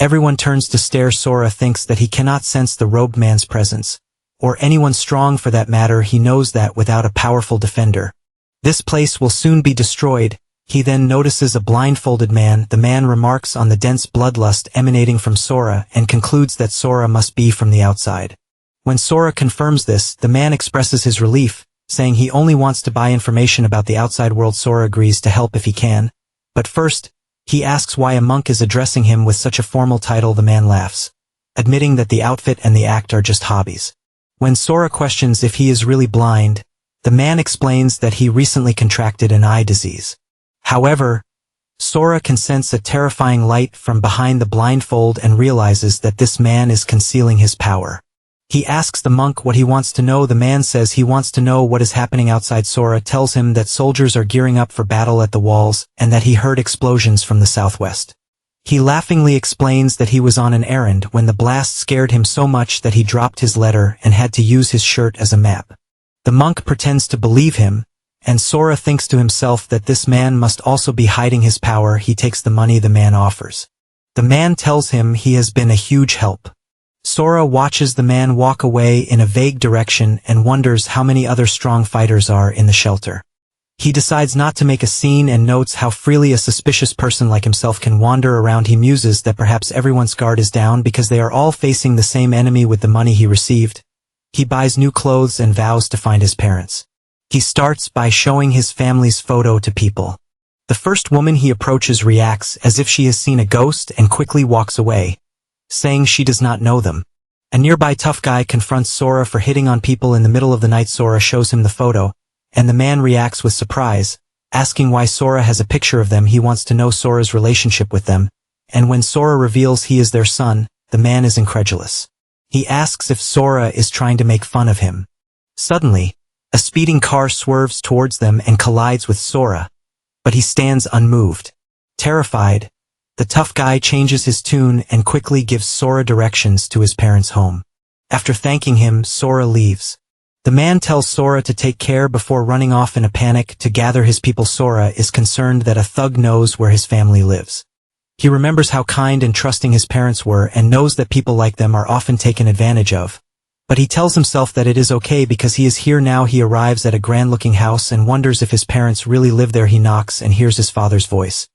everyone turns to stare. Sora thinks that he cannot sense the robed man's presence, or anyone strong for that matter. He knows that without a powerful defender, this place will soon be destroyed. He then notices a blindfolded man. The man remarks on the dense bloodlust emanating from Sora and concludes that Sora must be from the outside. When Sora confirms this, the man expresses his relief, saying he only wants to buy information about the outside world. Sora agrees to help if he can, but first, he asks why a monk is addressing him with such a formal title. The man laughs, admitting that the outfit and the act are just hobbies. When Sora questions if he is really blind, the man explains that he recently contracted an eye disease. However, Sora can sense a terrifying light from behind the blindfold and realizes that this man is concealing his power. He asks the monk what he wants to know. The man says he wants to know what is happening outside. Sora tells him that soldiers are gearing up for battle at the walls and that he heard explosions from the southwest. He laughingly explains that he was on an errand when the blast scared him so much that he dropped his letter and had to use his shirt as a map. The monk pretends to believe him, and Sora thinks to himself that this man must also be hiding his power. He takes the money the man offers. The man tells him he has been a huge help. Sora watches the man walk away in a vague direction and wonders how many other strong fighters are in the shelter. He decides not to make a scene and notes how freely a suspicious person like himself can wander around. He muses that perhaps everyone's guard is down because they are all facing the same enemy with the money he received. He buys new clothes and vows to find his parents. He starts by showing his family's photo to people. The first woman he approaches reacts as if she has seen a ghost and quickly walks away, saying she does not know them. A nearby tough guy confronts Sora for hitting on people in the middle of the night. Sora shows him the photo, and the man reacts with surprise, asking why Sora has a picture of them. He wants to know Sora's relationship with them, and when Sora reveals he is their son, the man is incredulous. He asks if Sora is trying to make fun of him. Suddenly, a speeding car swerves towards them and collides with Sora, but he stands unmoved. Terrified, The tough guy changes his tune and quickly gives Sora directions to his parents' home. After thanking him, Sora leaves. The man tells Sora to take care before running off in a panic to gather his people. Sora is concerned that a thug knows where his family lives. He remembers how kind and trusting his parents were and knows that people like them are often taken advantage of. But he tells himself that it is okay because he is here now. He arrives at a grand-looking house and wonders if his parents really live there. He knocks and hears his father's voice.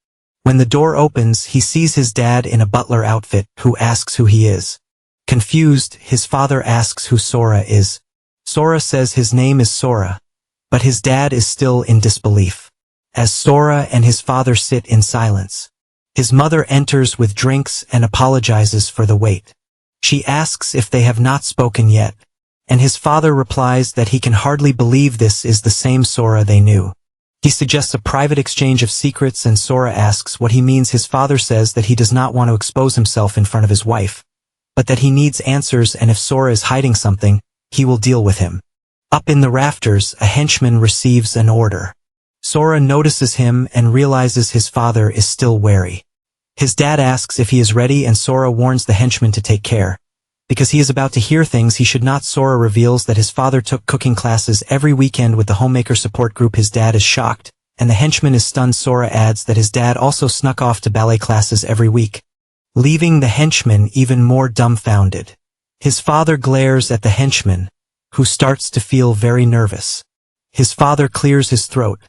When the door opens, he sees his dad in a butler outfit, who asks who he is. Confused, his father asks who Sora is. Sora says his name is Sora, but his dad is still in disbelief. As Sora and his father sit in silence, his mother enters with drinks and apologizes for the wait. She asks if they have not spoken yet, and his father replies that he can hardly believe this is the same Sora they knew. He suggests a private exchange of secrets and Sora asks what he means. His father says that he does not want to expose himself in front of his wife, but that he needs answers, and if Sora is hiding something, he will deal with him. Up in the rafters, a henchman receives an order. Sora notices him and realizes his father is still wary. His dad asks if he is ready and Sora warns the henchman to take care, because he is about to hear things he should not. Sora reveals that his father took cooking classes every weekend with the homemaker support group. His dad is shocked, and the henchman is stunned. Sora adds that his dad also snuck off to ballet classes every week, leaving the henchman even more dumbfounded. His father glares at the henchman, who starts to feel very nervous. His father clears his throat,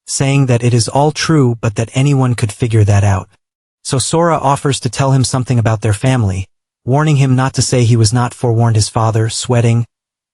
saying that it is all true but that anyone could figure that out. So Sora offers to tell him something about their family, warning him not to say he was not forewarned. His father, sweating,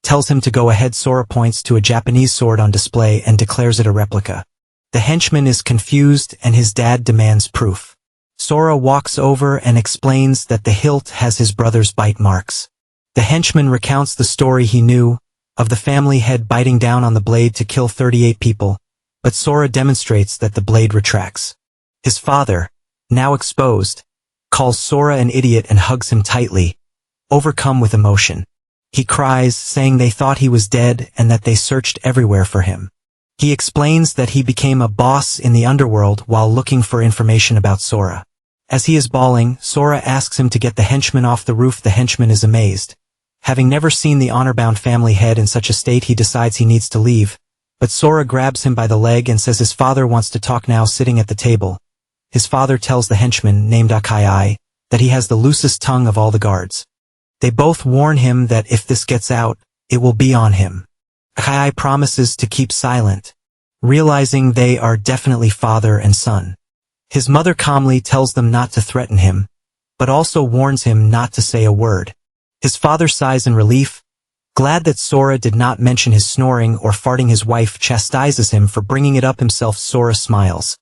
tells him to go ahead. Sora points to a Japanese sword on display and declares it a replica. The henchman is confused and his dad demands proof. Sora walks over and explains that the hilt has his brother's bite marks. The henchman recounts the story he knew, of the family head biting down on the blade to kill 38 people, but Sora demonstrates that the blade retracts. His father, now exposed, calls Sora an idiot and hugs him tightly, overcome with emotion. He cries, saying they thought he was dead and that they searched everywhere for him. He explains that he became a boss in the underworld while looking for information about Sora. As he is bawling, Sora asks him to get the henchman off the roof. The henchman is amazed. Having never seen the honor-bound family head in such a state, he decides he needs to leave, but Sora grabs him by the leg and says his father wants to talk now. Sitting at the table, his father tells the henchman, named Akai, that he has the loosest tongue of all the guards. They both warn him that if this gets out, it will be on him. Akai promises to keep silent, realizing they are definitely father and son. His mother calmly tells them not to threaten him, but also warns him not to say a word. His father sighs in relief, glad that Sora did not mention his snoring or farting. His wife chastises him for bringing it up himself. Sora smiles,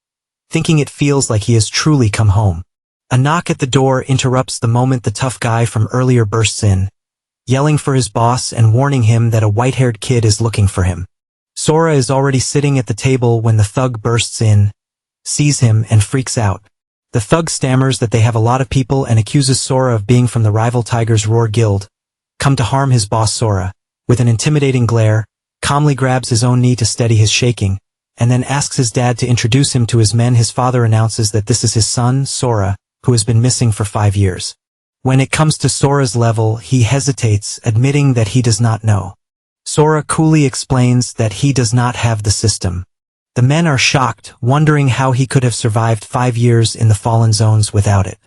thinking it feels like he has truly come home. A knock at the door interrupts the moment. The tough guy from earlier bursts in, yelling for his boss and warning him that a white-haired kid is looking for him. Sora is already sitting at the table when the thug bursts in, sees him and freaks out. The thug stammers that they have a lot of people and accuses Sora of being from the rival Tiger's Roar Guild, come to harm his boss. Sora, with an intimidating glare, calmly grabs his own knee to steady his shaking, and then asks his dad to introduce him to his men. His father announces that this is his son, Sora, who has been missing for 5 years. When it comes to Sora's level, he hesitates, admitting that he does not know. Sora coolly explains that he does not have the system. The men are shocked, wondering how he could have survived 5 years in the Fallen Zones without it.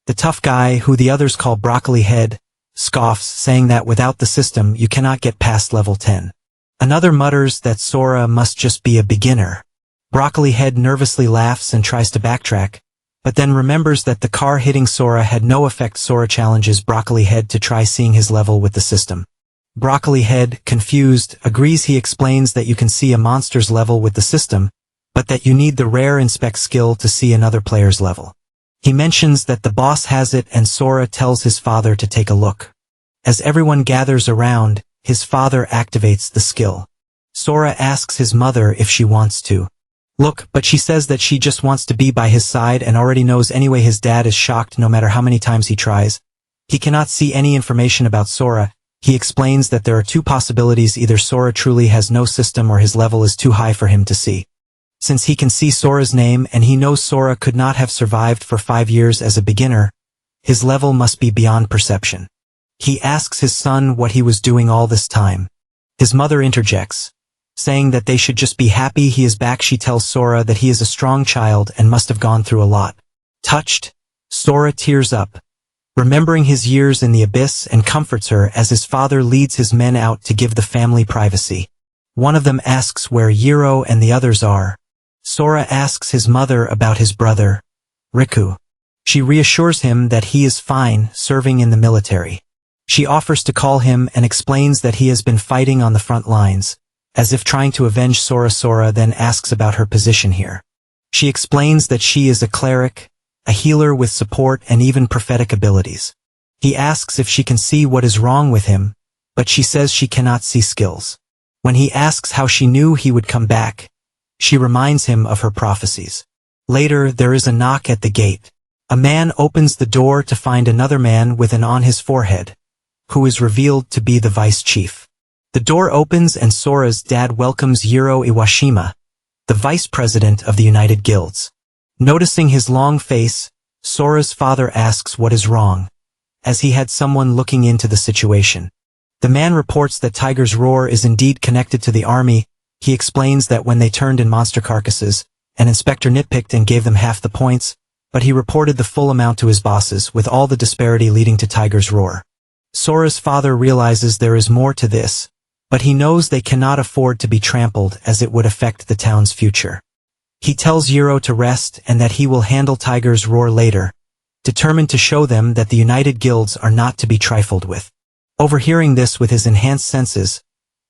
The tough guy, who the others call Broccoli Head, scoffs, saying that without the system you cannot get past level 10. Another mutters that Sora must just be a beginner. Broccoli Head nervously laughs and tries to backtrack, but then remembers that the car hitting Sora had no effect. Sora challenges Broccoli Head to try seeing his level with the system. Broccoli Head, confused, agrees. He explains that you can see a monster's level with the system, but that you need the rare inspect skill to see another player's level. He mentions that the boss has it and Sora tells his father to take a look. As everyone gathers around, his father activates the skill. Sora asks his mother if she wants to look, but she says that she just wants to be by his side and already knows anyway. His dad is shocked no matter how many times he tries. He cannot see any information about Sora. He explains that there are two possibilities: either Sora truly has no system or his level is too high for him to see. Since he can see Sora's name and he knows Sora could not have survived for 5 years as a beginner, his level must be beyond perception. He asks his son what he was doing all this time. His mother interjects, saying that they should just be happy he is back. She tells Sora that he is a strong child and must have gone through a lot. Touched, Sora tears up, remembering his years in the abyss, and comforts her as his father leads his men out to give the family privacy. One of them asks where Yiro and the others are. Sora asks his mother about his brother, Riku. She reassures him that he is fine, serving in the military. She offers to call him and explains that he has been fighting on the front lines, as if trying to avenge Sora. Sora then asks about her position here. She explains that she is a cleric, a healer with support and even prophetic abilities. He asks if she can see what is wrong with him, but she says she cannot see skills. When he asks how she knew he would come back, she reminds him of her prophecies. Later, there is a knock at the gate. A man opens the door to find another man with an on his forehead, who is revealed to be the vice chief. The door opens and Sora's dad welcomes Yiro Iwashima, the vice president of the United Guilds. Noticing his long face, Sora's father asks what is wrong, as he had someone looking into the situation. The man reports that Tiger's Roar is indeed connected to the army. He explains that when they turned in monster carcasses, an inspector nitpicked and gave them half the points, but he reported the full amount to his bosses, with all the disparity leading to Tiger's Roar. Sora's father realizes there is more to this, but he knows they cannot afford to be trampled as it would affect the town's future. He tells Yiro to rest and that he will handle Tiger's Roar later, determined to show them that the United Guilds are not to be trifled with. Overhearing this with his enhanced senses,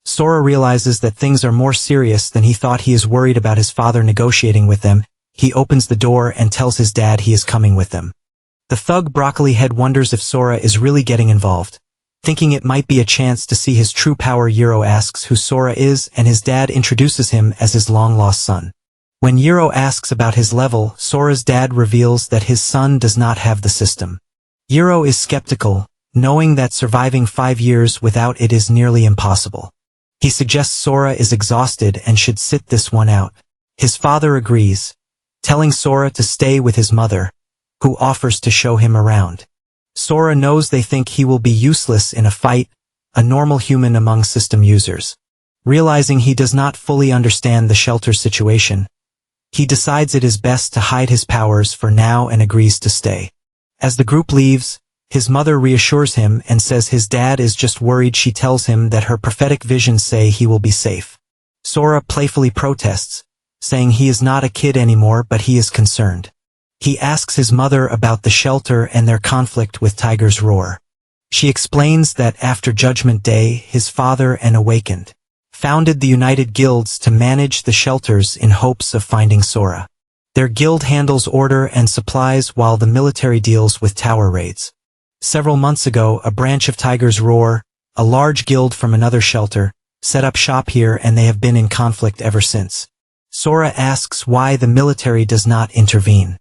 Sora realizes that things are more serious than he thought. He is worried about his father negotiating with them. He opens the door and tells his dad he is coming with them. The thug Broccoli Head wonders if Sora is really getting involved. Thinking it might be a chance to see his true power, Yiro asks who Sora is, and his dad introduces him as his long-lost son. When Yiro asks about his level, Sora's dad reveals that his son does not have the system. Yiro is skeptical, knowing that surviving 5 years without it is nearly impossible. He suggests Sora is exhausted and should sit this one out. His father agrees, telling Sora to stay with his mother, who offers to show him around. Sora knows they think he will be useless in a fight, a normal human among system users. Realizing he does not fully understand the shelter's situation, he decides it is best to hide his powers for now and agrees to stay. As the group leaves, his mother reassures him and says his dad is just worried. She tells him that her prophetic visions say he will be safe. Sora playfully protests, saying he is not a kid anymore, but he is concerned. He asks his mother about the shelter and their conflict with Tiger's Roar. She explains that after Judgment Day, his father and Awakened founded the United Guilds to manage the shelters in hopes of finding Sora. Their guild handles order and supplies while the military deals with tower raids. Several months ago, a branch of Tiger's Roar, a large guild from another shelter, set up shop here, and they have been in conflict ever since. Sora asks why the military does not intervene.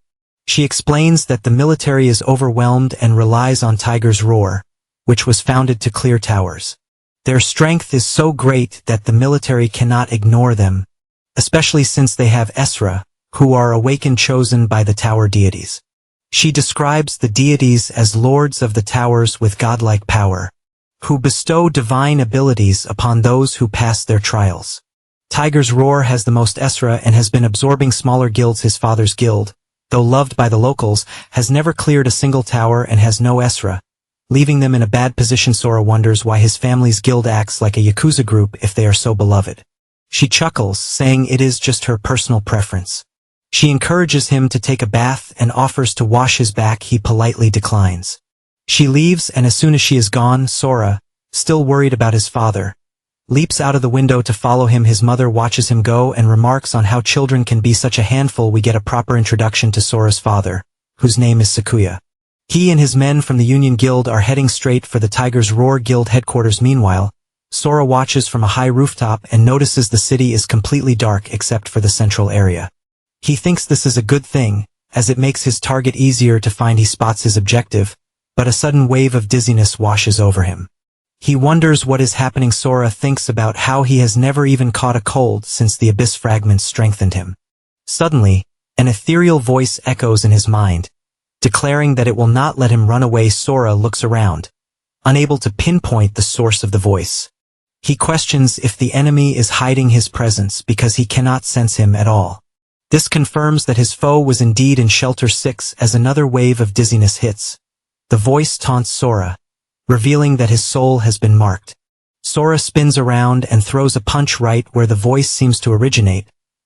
She explains that the military is overwhelmed and relies on Tiger's Roar, which was founded to clear towers. Their strength is so great that the military cannot ignore them, especially since they have Esra, who are awakened chosen by the tower deities. She describes the deities as lords of the towers with godlike power, who bestow divine abilities upon those who pass their trials. Tiger's Roar has the most Esra and has been absorbing smaller guilds. His father's guild, though loved by the locals, has never cleared a single tower and has no Esra, leaving them in a bad position. Sora wonders why his family's guild acts like a Yakuza group if they are so beloved. She chuckles, saying it is just her personal preference. She encourages him to take a bath and offers to wash his back. He politely declines. She leaves, and as soon as she is gone, Sora, still worried about his father, leaps out of the window to follow him. His mother watches him go and remarks on how children can be such a handful. We get a proper introduction to Sora's father, whose name is Sakuya. He and his men from the Union Guild are heading straight for the Tiger's Roar Guild headquarters. Meanwhile, Sora watches from a high rooftop and notices the city is completely dark except for the central area. He thinks this is a good thing, as it makes his target easier to find. He spots his objective, but a sudden wave of dizziness washes over him. He wonders what is happening. Sora thinks about how he has never even caught a cold since the abyss fragments strengthened him. Suddenly, an ethereal voice echoes in his mind, declaring that it will not let him run away. Sora looks around, unable to pinpoint the source of the voice. He questions if the enemy is hiding his presence because he cannot sense him at all. This confirms that his foe was indeed in Shelter 6 as another wave of dizziness hits. The voice taunts Sora, revealing that his soul has been marked. Sora spins around and throws a punch right where the voice seems to originate,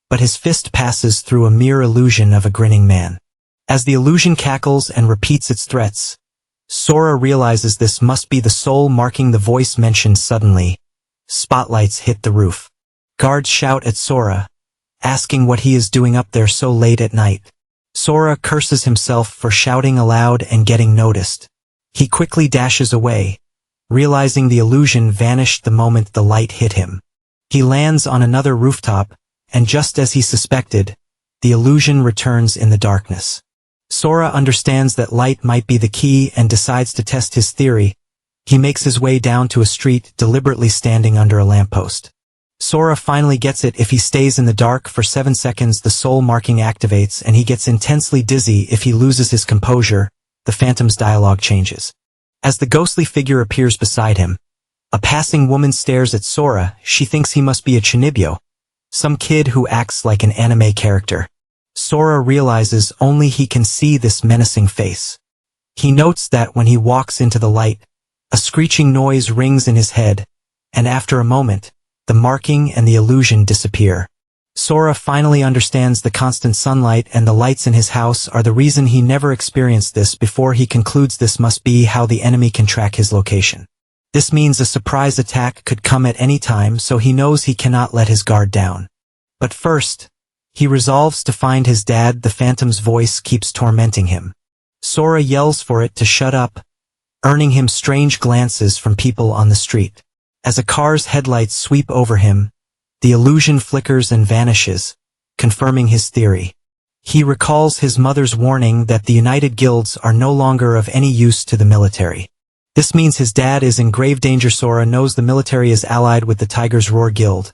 but his fist passes through a mere illusion of a grinning man. As the illusion cackles and repeats its threats, Sora realizes this must be the soul marking the voice mentioned. Suddenly, spotlights hit the roof. Guards shout at Sora, asking what he is doing up there so late at night. Sora curses himself for shouting aloud and getting noticed. He quickly dashes away, realizing the illusion vanished the moment the light hit him. He lands on another rooftop, and just as he suspected, the illusion returns in the darkness. Sora understands that light might be the key and decides to test his theory. He makes his way down to a street, deliberately standing under a lamppost. Sora finally gets it. If he stays in the dark for 7 seconds, the soul marking activates and he gets intensely dizzy. If he loses his composure, the Phantom's dialogue changes. As the ghostly figure appears beside him, a passing woman stares at Sora. She thinks he must be a Chunibyo, some kid who acts like an anime character. Sora realizes only he can see this menacing face. He notes that when he walks into the light, a screeching noise rings in his head, and after a moment, the marking and the illusion disappear. Sora finally understands the constant sunlight and the lights in his house are the reason he never experienced this before. He concludes this must be how the enemy can track his location. This means a surprise attack could come at any time, so he knows he cannot let his guard down. But first, he resolves to find his dad. The Phantom's voice keeps tormenting him. Sora yells for it to shut up, earning him strange glances from people on the street. As a car's headlights sweep over him, the illusion flickers and vanishes, confirming his theory. He recalls his mother's warning that the United Guilds are no longer of any use to the military. This means his dad is in grave danger. Sora knows the military is allied with the Tiger's Roar Guild,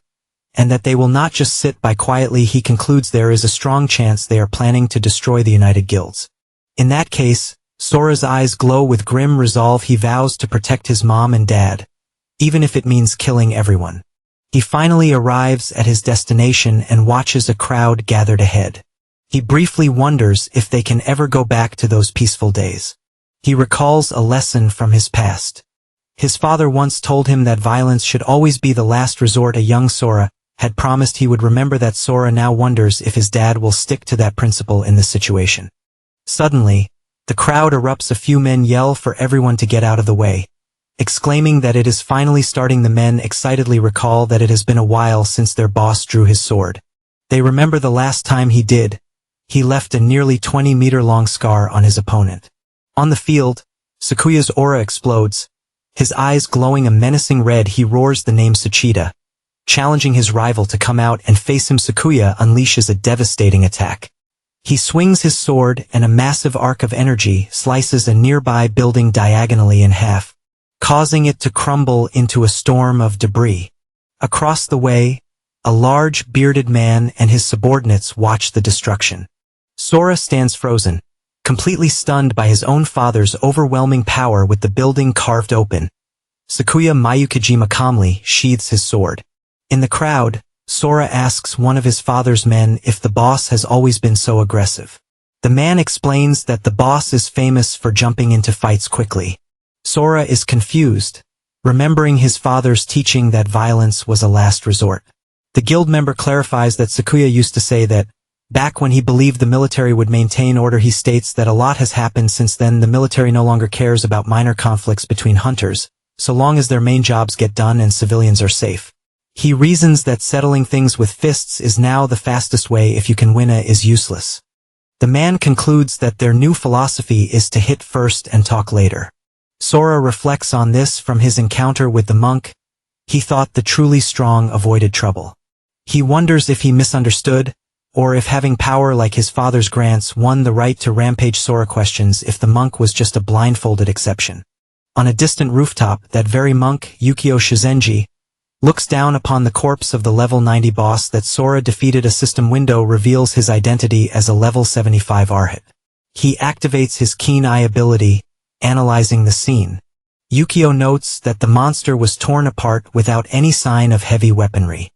and that they will not just sit by quietly. He concludes there is a strong chance they are planning to destroy the United Guilds. In that case, Sora's eyes glow with grim resolve. He vows to protect his mom and dad, even if it means killing everyone. He finally arrives at his destination and watches a crowd gathered ahead. He briefly wonders if they can ever go back to those peaceful days. He recalls a lesson from his past. His father once told him that violence should always be the last resort. A young Sora had promised he would remember that. Sora now wonders if his dad will stick to that principle in this situation. Suddenly, the crowd erupts. A few men yell for everyone to get out of the way, exclaiming that it is finally starting. The men excitedly recall that it has been a while since their boss drew his sword. They remember the last time he did. He left a nearly 20-meter-long scar on his opponent. On the field, Sakuya's aura explodes, his eyes glowing a menacing red. He roars the name Suchida, challenging his rival to come out and face him. Sakuya unleashes a devastating attack. He swings his sword and a massive arc of energy slices a nearby building diagonally in half, causing it to crumble into a storm of debris. Across the way, a large bearded man and his subordinates watch the destruction. Sora stands frozen, completely stunned by his own father's overwhelming power. With the building carved open, Sakuya Mayukijima calmly sheathes his sword. In the crowd, Sora asks one of his father's men if the boss has always been so aggressive. The man explains that the boss is famous for jumping into fights quickly. Sora is confused, remembering his father's teaching that violence was a last resort. The guild member clarifies that Sakuya used to say that, back when he believed the military would maintain order. He states that a lot has happened since then. The military no longer cares about minor conflicts between hunters, so long as their main jobs get done and civilians are safe. He reasons that settling things with fists is now the fastest way. If you can win is useless. The man concludes that their new philosophy is to hit first and talk later. Sora reflects on this from his encounter with the monk. He thought the truly strong avoided trouble. He wonders if he misunderstood, or if having power like his father's grants won the right to rampage. Sora questions if the monk was just a blindfolded exception. On a distant rooftop, that very monk, Yukio Shizenji, looks down upon the corpse of the level 90 boss that Sora defeated. A system window reveals his identity as a level 75 Arhat. He activates his keen eye ability, analyzing the scene. Yukio notes that the monster was torn apart without any sign of heavy weaponry.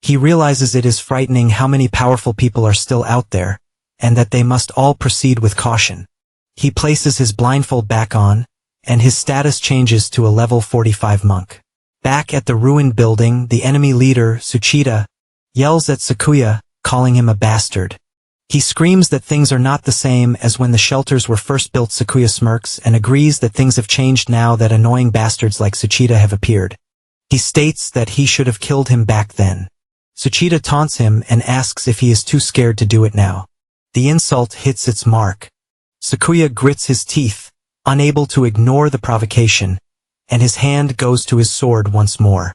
He realizes it is frightening how many powerful people are still out there, and that they must all proceed with caution. He places his blindfold back on, and his status changes to a level 45 monk. Back at the ruined building, the enemy leader, Tsuchida, yells at Sakuya, calling him a bastard. He screams that things are not the same as when the shelters were first built. Sakuya smirks and agrees that things have changed now that annoying bastards like Tsuchida have appeared. He states that he should have killed him back then. Tsuchida taunts him and asks if he is too scared to do it now. The insult hits its mark. Sakuya grits his teeth, unable to ignore the provocation, and his hand goes to his sword once more.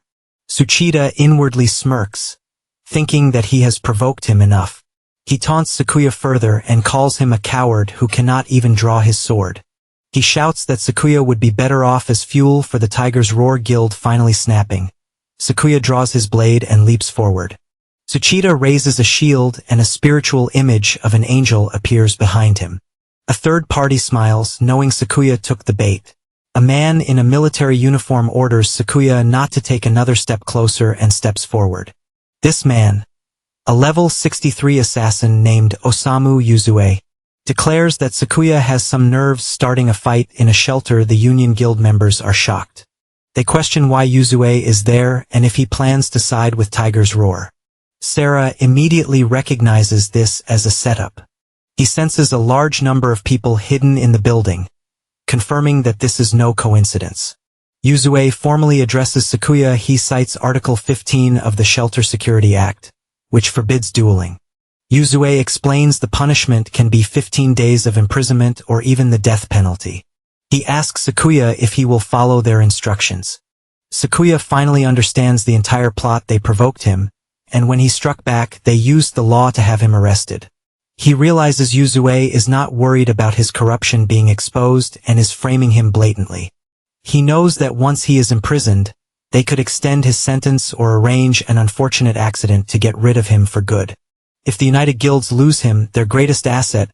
Tsuchida inwardly smirks, thinking that he has provoked him enough. He taunts Sakuya further and calls him a coward who cannot even draw his sword. He shouts that Sakuya would be better off as fuel for the Tiger's Roar Guild. Finally snapping, Sakuya draws his blade and leaps forward. Tsuchida raises a shield and a spiritual image of an angel appears behind him. A third party smiles, knowing Sakuya took the bait. A man in a military uniform orders Sakuya not to take another step closer and steps forward. This man, a level 63 assassin named Osamu Yuzue, declares that Sakuya has some nerves starting a fight in a shelter. The Union Guild members are shocked. They question why Yuzue is there and if he plans to side with Tiger's Roar. Sora immediately recognizes this as a setup. He senses a large number of people hidden in the building, confirming that this is no coincidence. Yuzue formally addresses Sakuya. He cites Article 15 of the Shelter Security Act, which forbids dueling. Yuzue explains the punishment can be 15 days of imprisonment or even the death penalty. He asks Sakuya if he will follow their instructions. Sakuya finally understands the entire plot. They provoked him, and when he struck back, they used the law to have him arrested. He realizes Yuzue is not worried about his corruption being exposed and is framing him blatantly. He knows that once he is imprisoned, they could extend his sentence or arrange an unfortunate accident to get rid of him for good. If the United Guilds lose him, their greatest asset,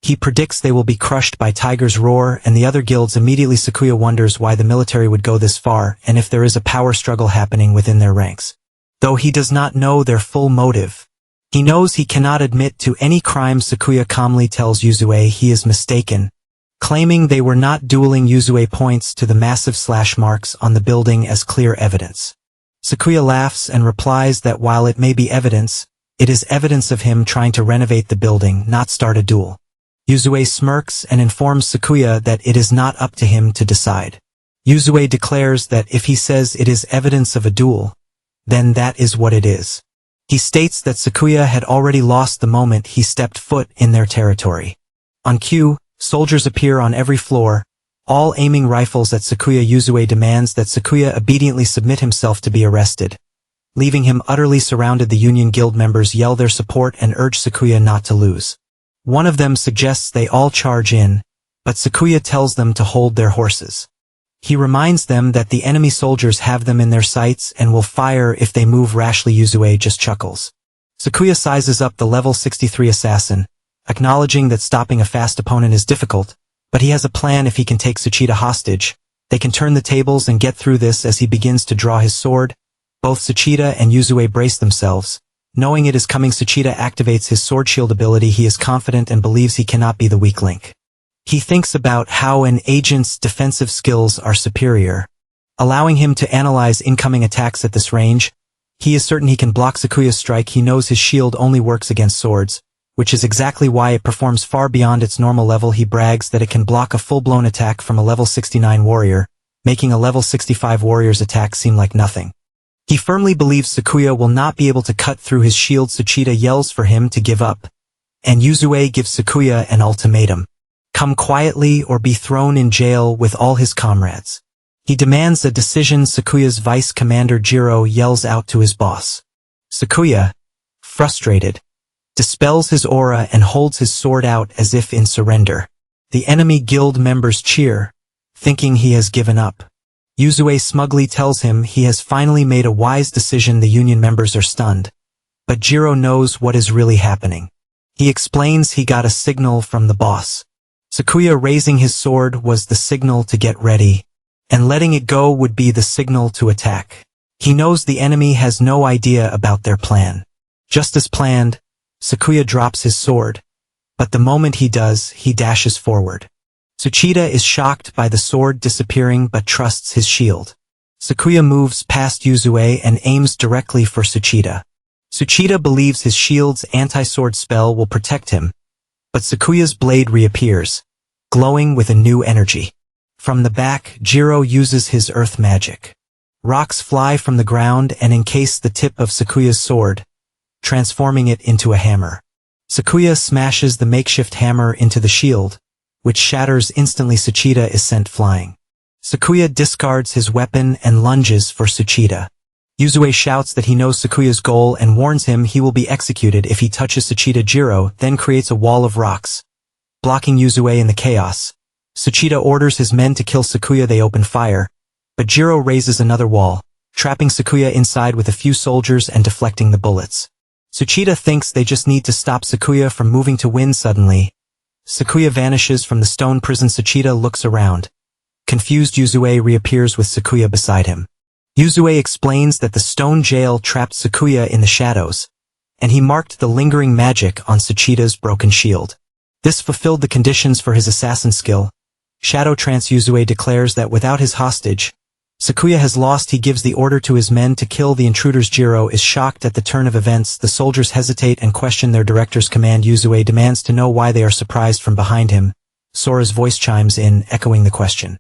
he predicts they will be crushed by Tiger's Roar and the other guilds. Immediately Sakuya wonders why the military would go this far and if there is a power struggle happening within their ranks. Though he does not know their full motive, he knows he cannot admit to any crime. Sakuya calmly tells Yuzue he is mistaken, claiming they were not dueling. Yuzue points to the massive slash marks on the building as clear evidence. Sakuya laughs and replies that while it may be evidence, it is evidence of him trying to renovate the building, not start a duel. Yuzue smirks and informs Sakuya that it is not up to him to decide. Yuzue declares that if he says it is evidence of a duel, then that is what it is. He states that Sakuya had already lost the moment he stepped foot in their territory. On cue, soldiers appear on every floor, all aiming rifles at Sakuya. Yuzue demands that Sakuya obediently submit himself to be arrested. Leaving him utterly surrounded, the Union Guild members yell their support and urge Sakuya not to lose. One of them suggests they all charge in, but Sakuya tells them to hold their horses. He reminds them that the enemy soldiers have them in their sights and will fire if they move rashly. Yuzue just chuckles. Sakuya sizes up the level 63 assassin, acknowledging that stopping a fast opponent is difficult, but he has a plan. If he can take Tsuchida hostage, they can turn the tables and get through this. As he begins to draw his sword, both Tsuchida and Yuzue brace themselves. Knowing it is coming, Tsuchida activates his sword shield ability. He is confident and believes he cannot be the weak link. He thinks about how an agent's defensive skills are superior, allowing him to analyze incoming attacks at this range. He is certain he can block Sakuya's strike. He knows his shield only works against swords, which is exactly why it performs far beyond its normal level. He brags that it can block a full-blown attack from a level 69 warrior, making a level 65 warrior's attack seem like nothing. He firmly believes Sakuya will not be able to cut through his shield. Tsuchida yells for him to give up, and Yuzue gives Sakuya an ultimatum: come quietly or be thrown in jail with all his comrades. He demands a decision. Sakuya's vice commander Jiro yells out to his boss. Sakuya, frustrated, dispels his aura and holds his sword out as if in surrender. The enemy guild members cheer, thinking he has given up. Yuzue smugly tells him he has finally made a wise decision. The union members are stunned. But Jiro knows what is really happening. He explains he got a signal from the boss. Sakuya raising his sword was the signal to get ready, and letting it go would be the signal to attack. He knows the enemy has no idea about their plan. Just as planned, Sakuya drops his sword, but the moment he does, he dashes forward. Tsuchida is shocked by the sword disappearing but trusts his shield. Sakuya moves past Yuzue and aims directly for Tsuchida. Tsuchida believes his shield's anti-sword spell will protect him, but Sakuya's blade reappears, glowing with a new energy. From the back, Jiro uses his earth magic. Rocks fly from the ground and encase the tip of Sakuya's sword, transforming it into a hammer. Sakuya smashes the makeshift hammer into the shield, which shatters instantly. Tsuchida is sent flying. Sakuya discards his weapon and lunges for Tsuchida. Yuzue shouts that he knows Sakuya's goal and warns him he will be executed if he touches Tsuchida. Jiro then creates a wall of rocks, blocking Yuzue in the chaos. Tsuchida orders his men to kill Sakuya. They open fire, but Jiro raises another wall, trapping Sakuya inside with a few soldiers and deflecting the bullets. Tsuchida thinks they just need to stop Sakuya from moving to win. Suddenly, Sakuya vanishes from the stone prison. Tsuchida looks around. Confused, Yuzue reappears with Sakuya beside him. Yuzue explains that the stone jail trapped Sakuya in the shadows, and he marked the lingering magic on Tsuchida's broken shield. This fulfilled the conditions for his assassin skill. Shadow Trance. Yuzue declares that without his hostage, Sakuya has lost. He gives the order to his men to kill the intruders. Jiro is shocked at the turn of events. The soldiers hesitate and question their director's command. Yuzue demands to know why they are surprised. From behind him, Sora's voice chimes in, echoing the question.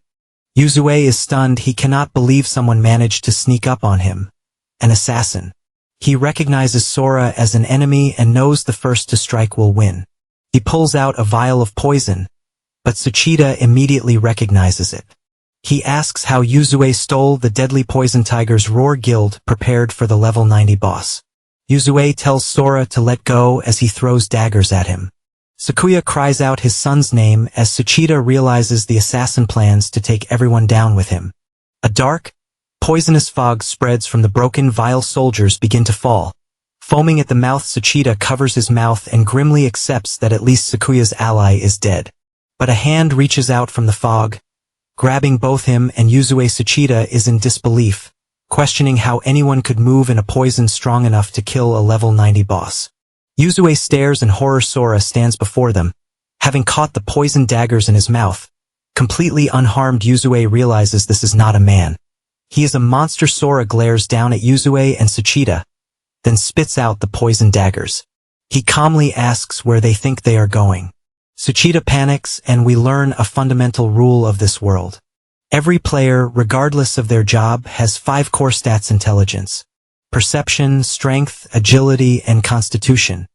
Yuzue is stunned. He cannot believe someone managed to sneak up on him. An assassin. He recognizes Sora as an enemy and knows the first to strike will win. He pulls out a vial of poison, but Tsuchida immediately recognizes it. He asks how Yuzue stole the deadly poison. Tiger's Roar Guild prepared for the level 90 boss. Yuzue tells Sora to let go as he throws daggers at him. Sakuya cries out his son's name as Tsuchida realizes the assassin plans to take everyone down with him. A dark, poisonous fog spreads from the broken vial. Soldiers begin to fall. Foaming at the mouth, Tsuchida covers his mouth and grimly accepts that at least Sakuya's ally is dead. But a hand reaches out from the fog, grabbing both him and Yuzue. Tsuchida is in disbelief, questioning how anyone could move in a poison strong enough to kill a level 90 boss. Yuzue stares in horror. Sora stands before them, having caught the poison daggers in his mouth. Completely unharmed, Yuzue realizes this is not a man. He is a monster. Sora glares down at Yuzue and Tsuchida, then spits out the poison daggers. He calmly asks where they think they are going. Tsuchida panics, and we learn a fundamental rule of this world. Every player, regardless of their job, has 5 core stats: intelligence, perception, strength, agility, and constitution.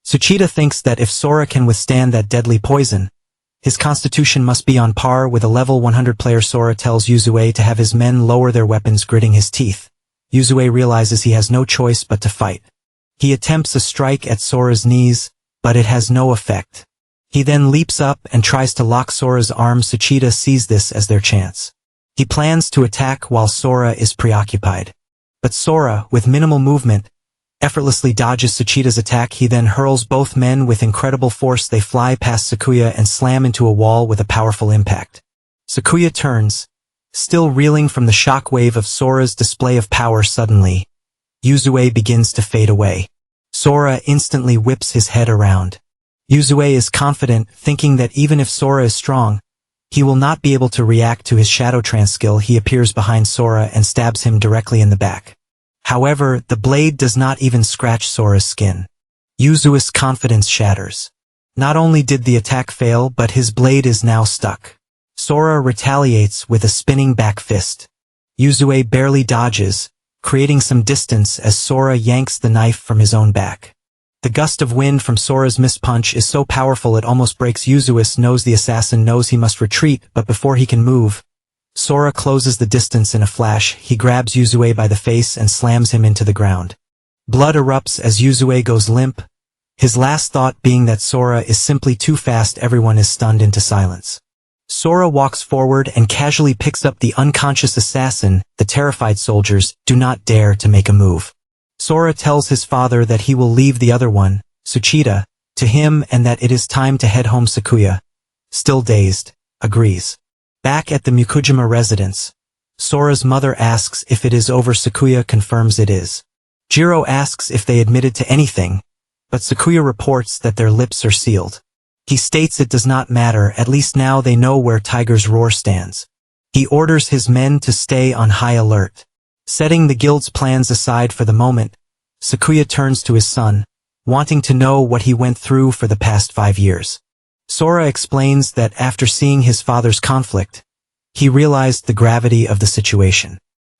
Tsuchida thinks that if Sora can withstand that deadly poison, his constitution must be on par with a level 100 player. Sora tells Yuzue to have his men lower their weapons, gritting his teeth. Yuzue realizes he has no choice but to fight. He attempts a strike at Sora's knees, but it has no effect. He then leaps up and tries to lock Sora's arms. Tsuchida sees this as their chance. He plans to attack while Sora is preoccupied. But Sora, with minimal movement, effortlessly dodges Tsuchida's attack. He then hurls both men with incredible force. They fly past Sakuya and slam into a wall with a powerful impact. Sakuya turns, still reeling from the shockwave of Sora's display of power. Suddenly, Yuzue begins to fade away. Sora instantly whips his head around. Yuzue is confident, thinking that even if Sora is strong, he will not be able to react to his Shadow Trance skill. He appears behind Sora and stabs him directly in the back. However, the blade does not even scratch Sora's skin. Yuzue's confidence shatters. Not only did the attack fail, but his blade is now stuck. Sora retaliates with a spinning back fist. Yuzue barely dodges, creating some distance as Sora yanks the knife from his own back. The gust of wind from Sora's missed punch is so powerful it almost breaks Yuzue. Knows the assassin knows he must retreat, but before he can move, Sora closes the distance in a flash. He grabs Yuzue by the face and slams him into the ground. Blood erupts as Yuzue goes limp, his last thought being that Sora is simply too fast. Everyone is stunned into silence. Sora walks forward and casually picks up the unconscious assassin. The terrified soldiers do not dare to make a move. Sora tells his father that he will leave the other one, Tsuchita, to him and that it is time to head home. Sakuya, still dazed, agrees. Back at the Mukujima residence, Sora's mother asks if it is over. Sakuya confirms it is. Jiro asks if they admitted to anything, but Sakuya reports that their lips are sealed. He states it does not matter, at least now they know where Tiger's Roar stands. He orders his men to stay on high alert. Setting the guild's plans aside for the moment, Sakuya turns to his son, wanting to know what he went through for the past 5 years. Sora explains that after seeing his father's conflict, he realized the gravity of the situation.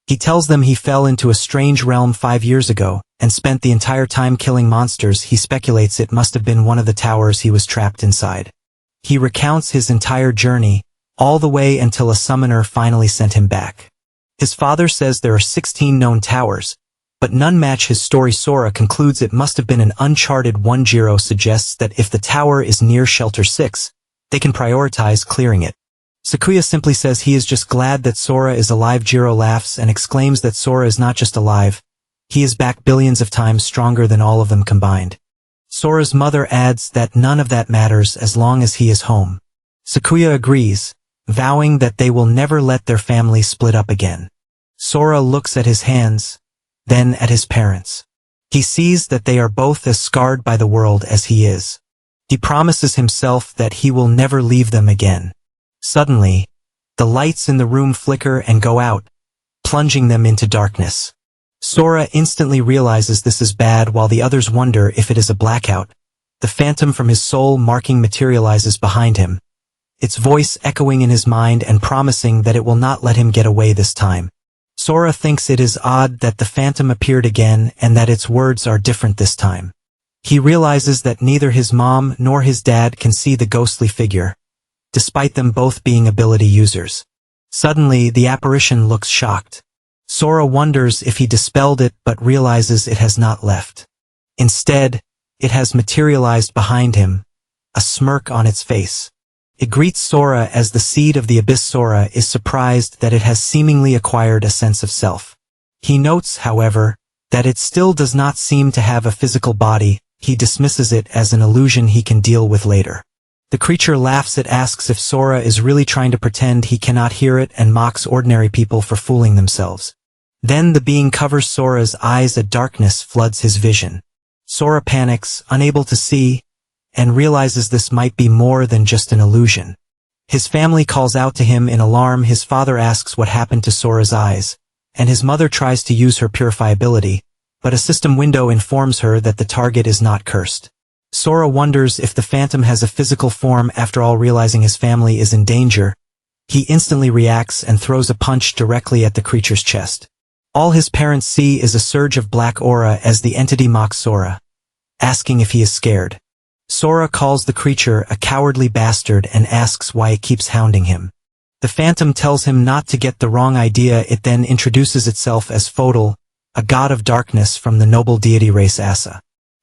He tells them he fell into a strange realm 5 years ago, and spent the entire time killing monsters. He speculates it must have been one of the towers he was trapped inside. He recounts his entire journey, all the way until a summoner finally sent him back. His father says there are 16 known towers, but none match his story. Sora concludes it must have been an uncharted one. Jiro suggests that if the tower is near Shelter 6, they can prioritize clearing it. Sakuya simply says he is just glad that Sora is alive. Jiro laughs and exclaims that Sora is not just alive, he is back billions of times stronger than all of them combined. Sora's mother adds that none of that matters as long as he is home. Sakuya agrees, vowing that they will never let their family split up again. Sora looks at his hands, then at his parents. He sees that they are both as scarred by the world as he is. He promises himself that he will never leave them again. Suddenly, the lights in the room flicker and go out, plunging them into darkness. Sora instantly realizes this is bad while the others wonder if it is a blackout. The phantom from his soul marking materializes behind him, its voice echoing in his mind and promising that it will not let him get away this time. Sora thinks it is odd that the phantom appeared again and that its words are different this time. He realizes that neither his mom nor his dad can see the ghostly figure, despite them both being ability users. Suddenly, the apparition looks shocked. Sora wonders if he dispelled it but realizes it has not left. Instead, it has materialized behind him, a smirk on its face. It greets Sora as the seed of the abyss. Sora is surprised that it has seemingly acquired a sense of self. He notes, however, that it still does not seem to have a physical body. He dismisses it as an illusion he can deal with later. The creature laughs. It asks if Sora is really trying to pretend he cannot hear it and mocks ordinary people for fooling themselves. Then the being covers Sora's eyes. A darkness floods his vision. Sora panics, unable to see, and realizes this might be more than just an illusion. His family calls out to him in alarm. His father asks what happened to Sora's eyes, and his mother tries to use her purify ability, but a system window informs her that the target is not cursed. Sora wonders if the phantom has a physical form. After all, realizing his family is in danger, he instantly reacts and throws a punch directly at the creature's chest. All his parents see is a surge of black aura as the entity mocks Sora, asking if he is scared. Sora calls the creature a cowardly bastard and asks why it keeps hounding him. The phantom tells him not to get the wrong idea. It then introduces itself as Fodal, a god of darkness from the noble deity race Asa.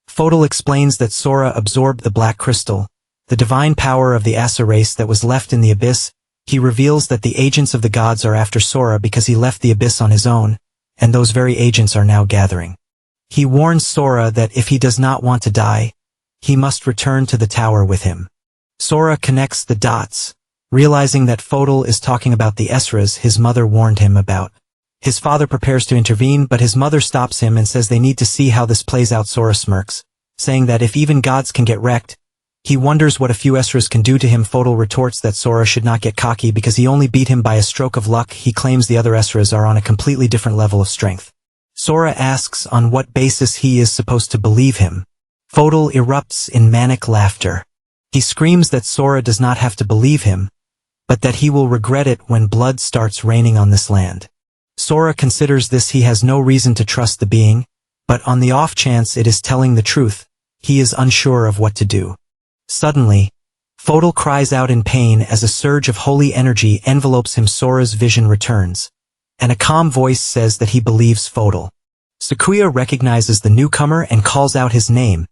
Fodal explains that Sora absorbed the black crystal, the divine power of the Asa race that was left in the abyss. He reveals that the agents of the gods are after Sora because he left the abyss on his own, and those very agents are now gathering. He warns Sora that if he does not want to die, he must return to the tower with him. Sora connects the dots, realizing that Fodal is talking about the Esras his mother warned him about. His father prepares to intervene, but his mother stops him and says they need to see how this plays out. Sora smirks, saying that if even gods can get wrecked, he wonders what a few Esras can do to him. Fodal retorts that Sora should not get cocky because he only beat him by a stroke of luck. He claims the other Esras are on a completely different level of strength. Sora asks on what basis he is supposed to believe him. Fodal erupts in manic laughter. He screams that Sora does not have to believe him, but that he will regret it when blood starts raining on this land. Sora considers this. He has no reason to trust the being, but on the off chance it is telling the truth, he is unsure of what to do. Suddenly, Fodal cries out in pain as a surge of holy energy envelopes him. Sora's vision returns, and a calm voice says that he believes Fodal. Sakuya recognizes the newcomer and calls out his name.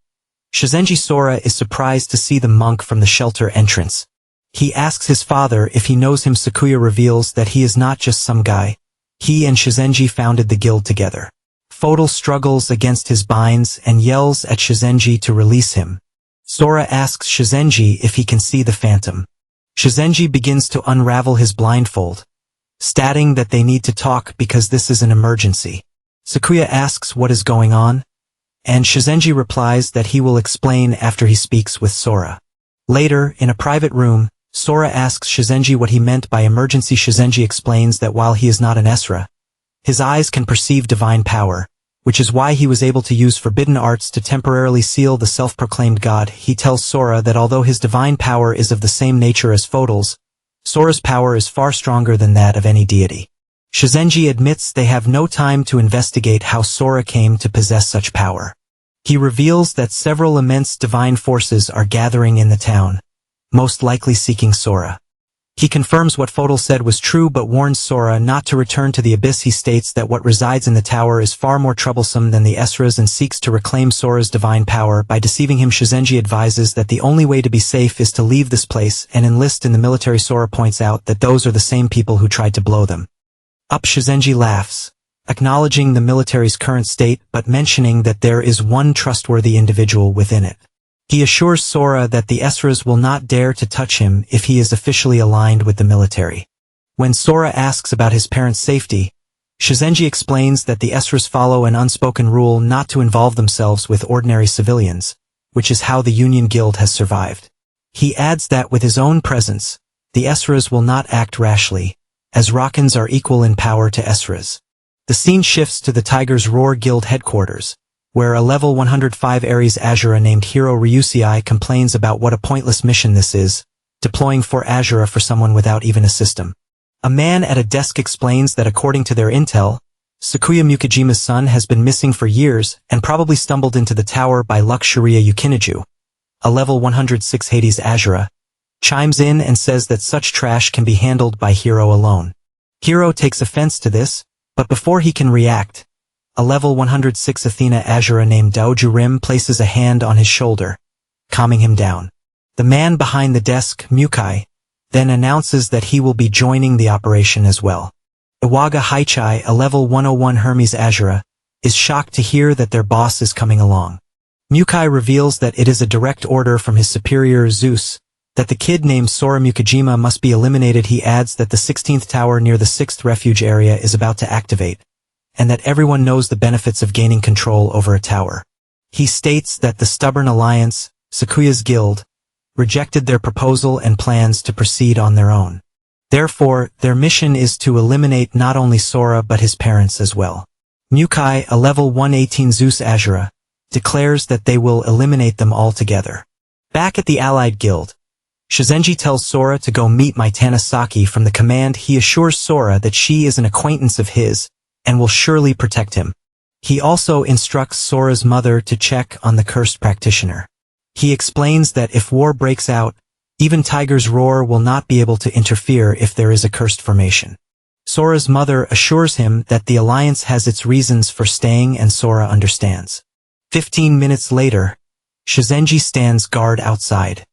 Shizenji. Sora is surprised to see the monk from the shelter entrance. He asks his father if he knows him. Sakuya reveals that he is not just some guy. He and Shizenji founded the guild together. Fodal struggles against his binds and yells at Shizenji to release him. Sora asks Shizenji if he can see the phantom. Shizenji begins to unravel his blindfold, stating that they need to talk because this is an emergency. Sakuya asks what is going on, and Shizenji replies that he will explain after he speaks with Sora. Later, in a private room, Sora asks Shizenji what he meant by emergency. Shizenji explains that while he is not an Esra, his eyes can perceive divine power, which is why he was able to use forbidden arts to temporarily seal the self-proclaimed god. He tells Sora that although his divine power is of the same nature as Fodal's, Sora's power is far stronger than that of any deity. Shizenji admits they have no time to investigate how Sora came to possess such power. He reveals that several immense divine forces are gathering in the town, most likely seeking Sora. He confirms what Fodal said was true but warns Sora not to return to the abyss. He states that what resides in the tower is far more troublesome than the Esras and seeks to reclaim Sora's divine power by deceiving him. Shizenji advises that the only way to be safe is to leave this place and enlist in the military. Sora points out that those are the same people who tried to blow them up. Shizenji laughs, acknowledging the military's current state but mentioning that there is one trustworthy individual within it. He assures Sora that the Esras will not dare to touch him if he is officially aligned with the military. When Sora asks about his parents' safety, Shizenji explains that the Esras follow an unspoken rule not to involve themselves with ordinary civilians, which is how the Union Guild has survived. He adds that with his own presence, the Esras will not act rashly, as Rockins are equal in power to Esras. The scene shifts to the Tiger's Roar Guild headquarters, where a level 105 Ares Azura named Hiro Ryusei complains about what a pointless mission this is, deploying 4 Azura for someone without even a system. A man at a desk explains that according to their intel, Sakuya Mukajima's son has been missing for years and probably stumbled into the tower by luck. Shiraya Yukinaju, a level 106 Hades Azura, chimes in and says that such trash can be handled by Hiro alone. Hiro takes offense to this, but before he can react, a level 106 Athena Azura named Daoju Rim places a hand on his shoulder, calming him down. The man behind the desk, Mukai, then announces that he will be joining the operation as well. Iwaga Haichai, a level 101 Hermes Azura, is shocked to hear that their boss is coming along. Mukai reveals that it is a direct order from his superior Zeus, that the kid named Sora Mukajima must be eliminated. He adds that the 16th tower near the 6th refuge area is about to activate, and that everyone knows the benefits of gaining control over a tower. He states that the stubborn alliance, Sakuya's guild, rejected their proposal and plans to proceed on their own. Therefore, their mission is to eliminate not only Sora but his parents as well. Mukai, a level 118 Zeus Azura, declares that they will eliminate them altogether. Back at the Allied Guild, Shizenji tells Sora to go meet Mitana Saki from the command. He assures Sora that she is an acquaintance of his, and will surely protect him. He also instructs Sora's mother to check on the cursed practitioner. He explains that if war breaks out, even Tiger's Roar will not be able to interfere if there is a cursed formation. Sora's mother assures him that the alliance has its reasons for staying and Sora understands. 15 minutes later, Shizenji stands guard outside.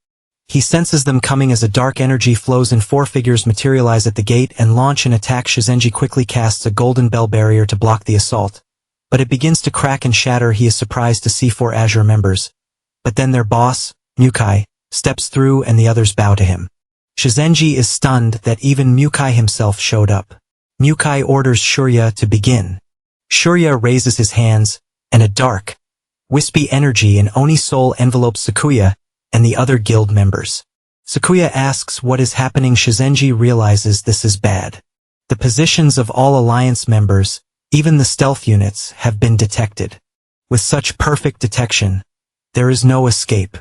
He senses them coming as a dark energy flows and 4 figures materialize at the gate and launch an attack. Shizenji quickly casts a golden bell barrier to block the assault, but it begins to crack and shatter. He is surprised to see 4 Azure members, but then their boss, Mukai, steps through and the others bow to him. Shizenji is stunned that even Mukai himself showed up. Mukai orders Shurya to begin. Shurya raises his hands, and a dark, wispy energy and Oni soul envelopes Sakuya and the other guild members. Sakuya asks what is happening. Shizenji realizes this is bad. The positions of all alliance members, even the stealth units, have been detected. With such perfect detection, there is no escape.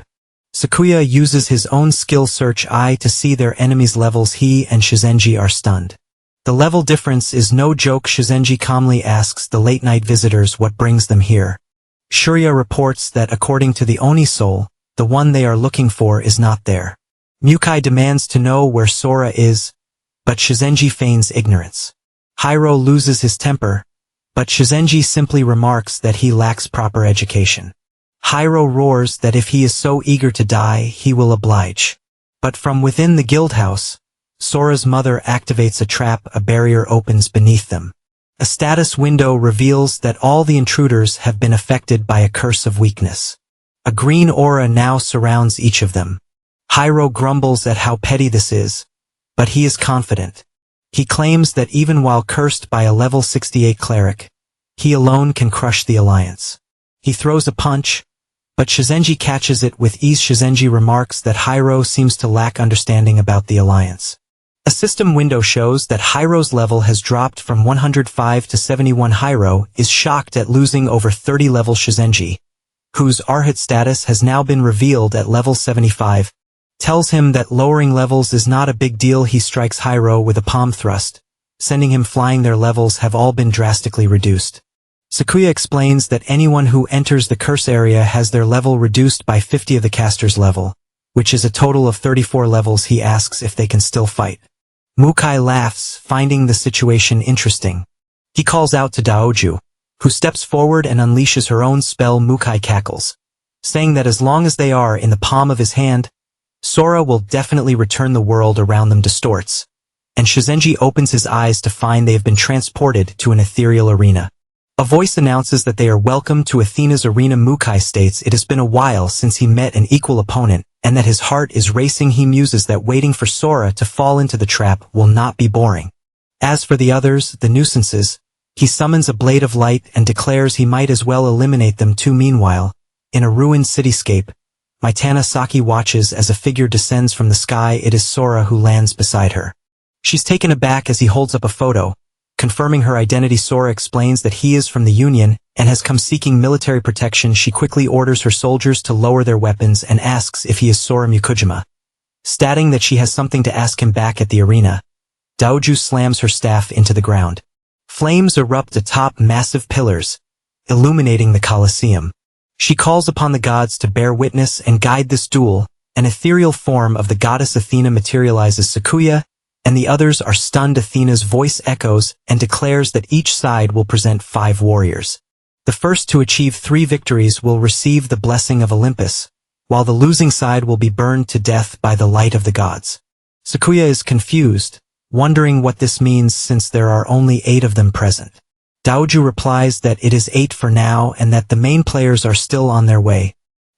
Sakuya uses his own skill search eye to see their enemies' levels. He and Shizenji are stunned. The level difference is no joke. Shizenji calmly asks the late-night visitors what brings them here. Shurya reports that according to the Oni soul, the one they are looking for is not there. Mukai demands to know where Sora is, but Shizenji feigns ignorance. Hiro loses his temper, but Shizenji simply remarks that he lacks proper education. Hiro roars that if he is so eager to die, he will oblige. But from within the guild house, Sora's mother activates a trap. A barrier opens beneath them. A status window reveals that all the intruders have been affected by a curse of weakness. A green aura now surrounds each of them. Hiro grumbles at how petty this is, but he is confident. He claims that even while cursed by a level 68 cleric, he alone can crush the alliance. He throws a punch, but Shizenji catches it with ease. Shizenji remarks that Hiro seems to lack understanding about the alliance. A system window shows that Hiro's level has dropped from 105 to 71. Hiro is shocked at losing over 30 level Shizenji, whose Arhat status has now been revealed at level 75, tells him that lowering levels is not a big deal. He strikes Hiro with a palm thrust, sending him flying. Their levels have all been drastically reduced. Sakuya explains that anyone who enters the curse area has their level reduced by 50 of the caster's level, which is a total of 34 levels. He asks if they can still fight. Mukai laughs, finding the situation interesting. He calls out to Daoju, who steps forward and unleashes her own spell. Mukai cackles, saying that as long as they are in the palm of his hand, Sora will definitely return. The world around them distorts, and Shizenji opens his eyes to find they have been transported to an ethereal arena. A voice announces that they are welcome to Athena's arena. Mukai states it has been a while since he met an equal opponent, and that his heart is racing. He muses that waiting for Sora to fall into the trap will not be boring. As for the others, the nuisances, he summons a blade of light and declares he might as well eliminate them too. Meanwhile, in a ruined cityscape, Mitana Saki watches as a figure descends from the sky. It is Sora who lands beside her. She's taken aback as he holds up a photo, confirming her identity. Sora explains that he is from the Union and has come seeking military protection. She quickly orders her soldiers to lower their weapons and asks if he is Sora Mukujima. Stating that she has something to ask him back at the arena, Daoju slams her staff into the ground. Flames erupt atop massive pillars, illuminating the Colosseum. She calls upon the gods to bear witness and guide this duel. An ethereal form of the goddess Athena materializes. Sakuya and the others are stunned. Athena's voice echoes and declares that each side will present 5 warriors. The first to achieve 3 victories will receive the blessing of Olympus, while the losing side will be burned to death by the light of the gods. Sakuya is confused, wondering what this means since there are only 8 of them present. Daoju replies that it is 8 for now and that the main players are still on their way.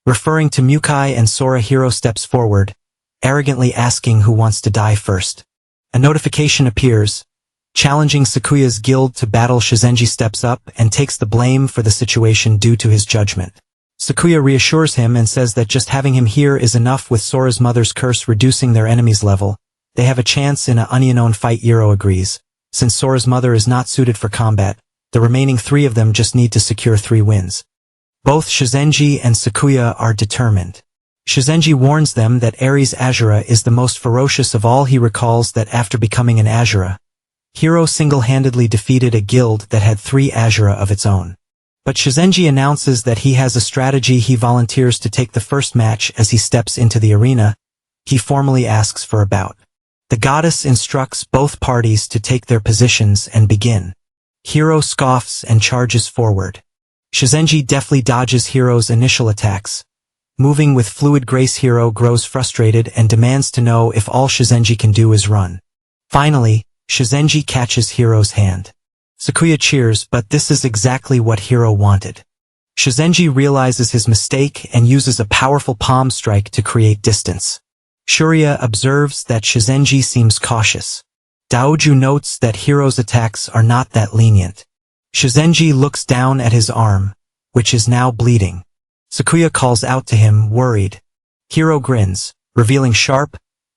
Referring to Mukai and Sora, Hiro steps forward, arrogantly asking who wants to die first. A notification appears, challenging Sakuya's guild to battle. Shizenji steps up and takes the blame for the situation due to his judgment. Sakuya reassures him and says that just having him here is enough. With Sora's mother's curse reducing their enemy's level, they have a chance in an unknown fight. Hiro agrees. Since Sora's mother is not suited for combat, the remaining 3 of them just need to secure 3 wins. Both Shizenji and Sakuya are determined. Shizenji warns them that Ares Azura is the most ferocious of all. He recalls that after becoming an Azura, Hiro single-handedly defeated a guild that had 3 Azura of its own. But Shizenji announces that he has a strategy. He volunteers to take the first match. As he steps into the arena, he formally asks for a bout. The goddess instructs both parties to take their positions and begin. Hiro scoffs and charges forward. Shizenji deftly dodges Hiro's initial attacks. Moving with fluid grace, Hiro grows frustrated and demands to know if all Shizenji can do is run. Finally, Shizenji catches Hiro's hand. Sakuya cheers, but this is exactly what Hiro wanted. Shizenji realizes his mistake and uses a powerful palm strike to create distance. Shurya observes that Shizenji seems cautious. Daoju notes that Hiro's attacks are not that lenient. Shizenji looks down at his arm, which is now bleeding. Sakuya calls out to him, worried. Hiro grins, revealing sharp,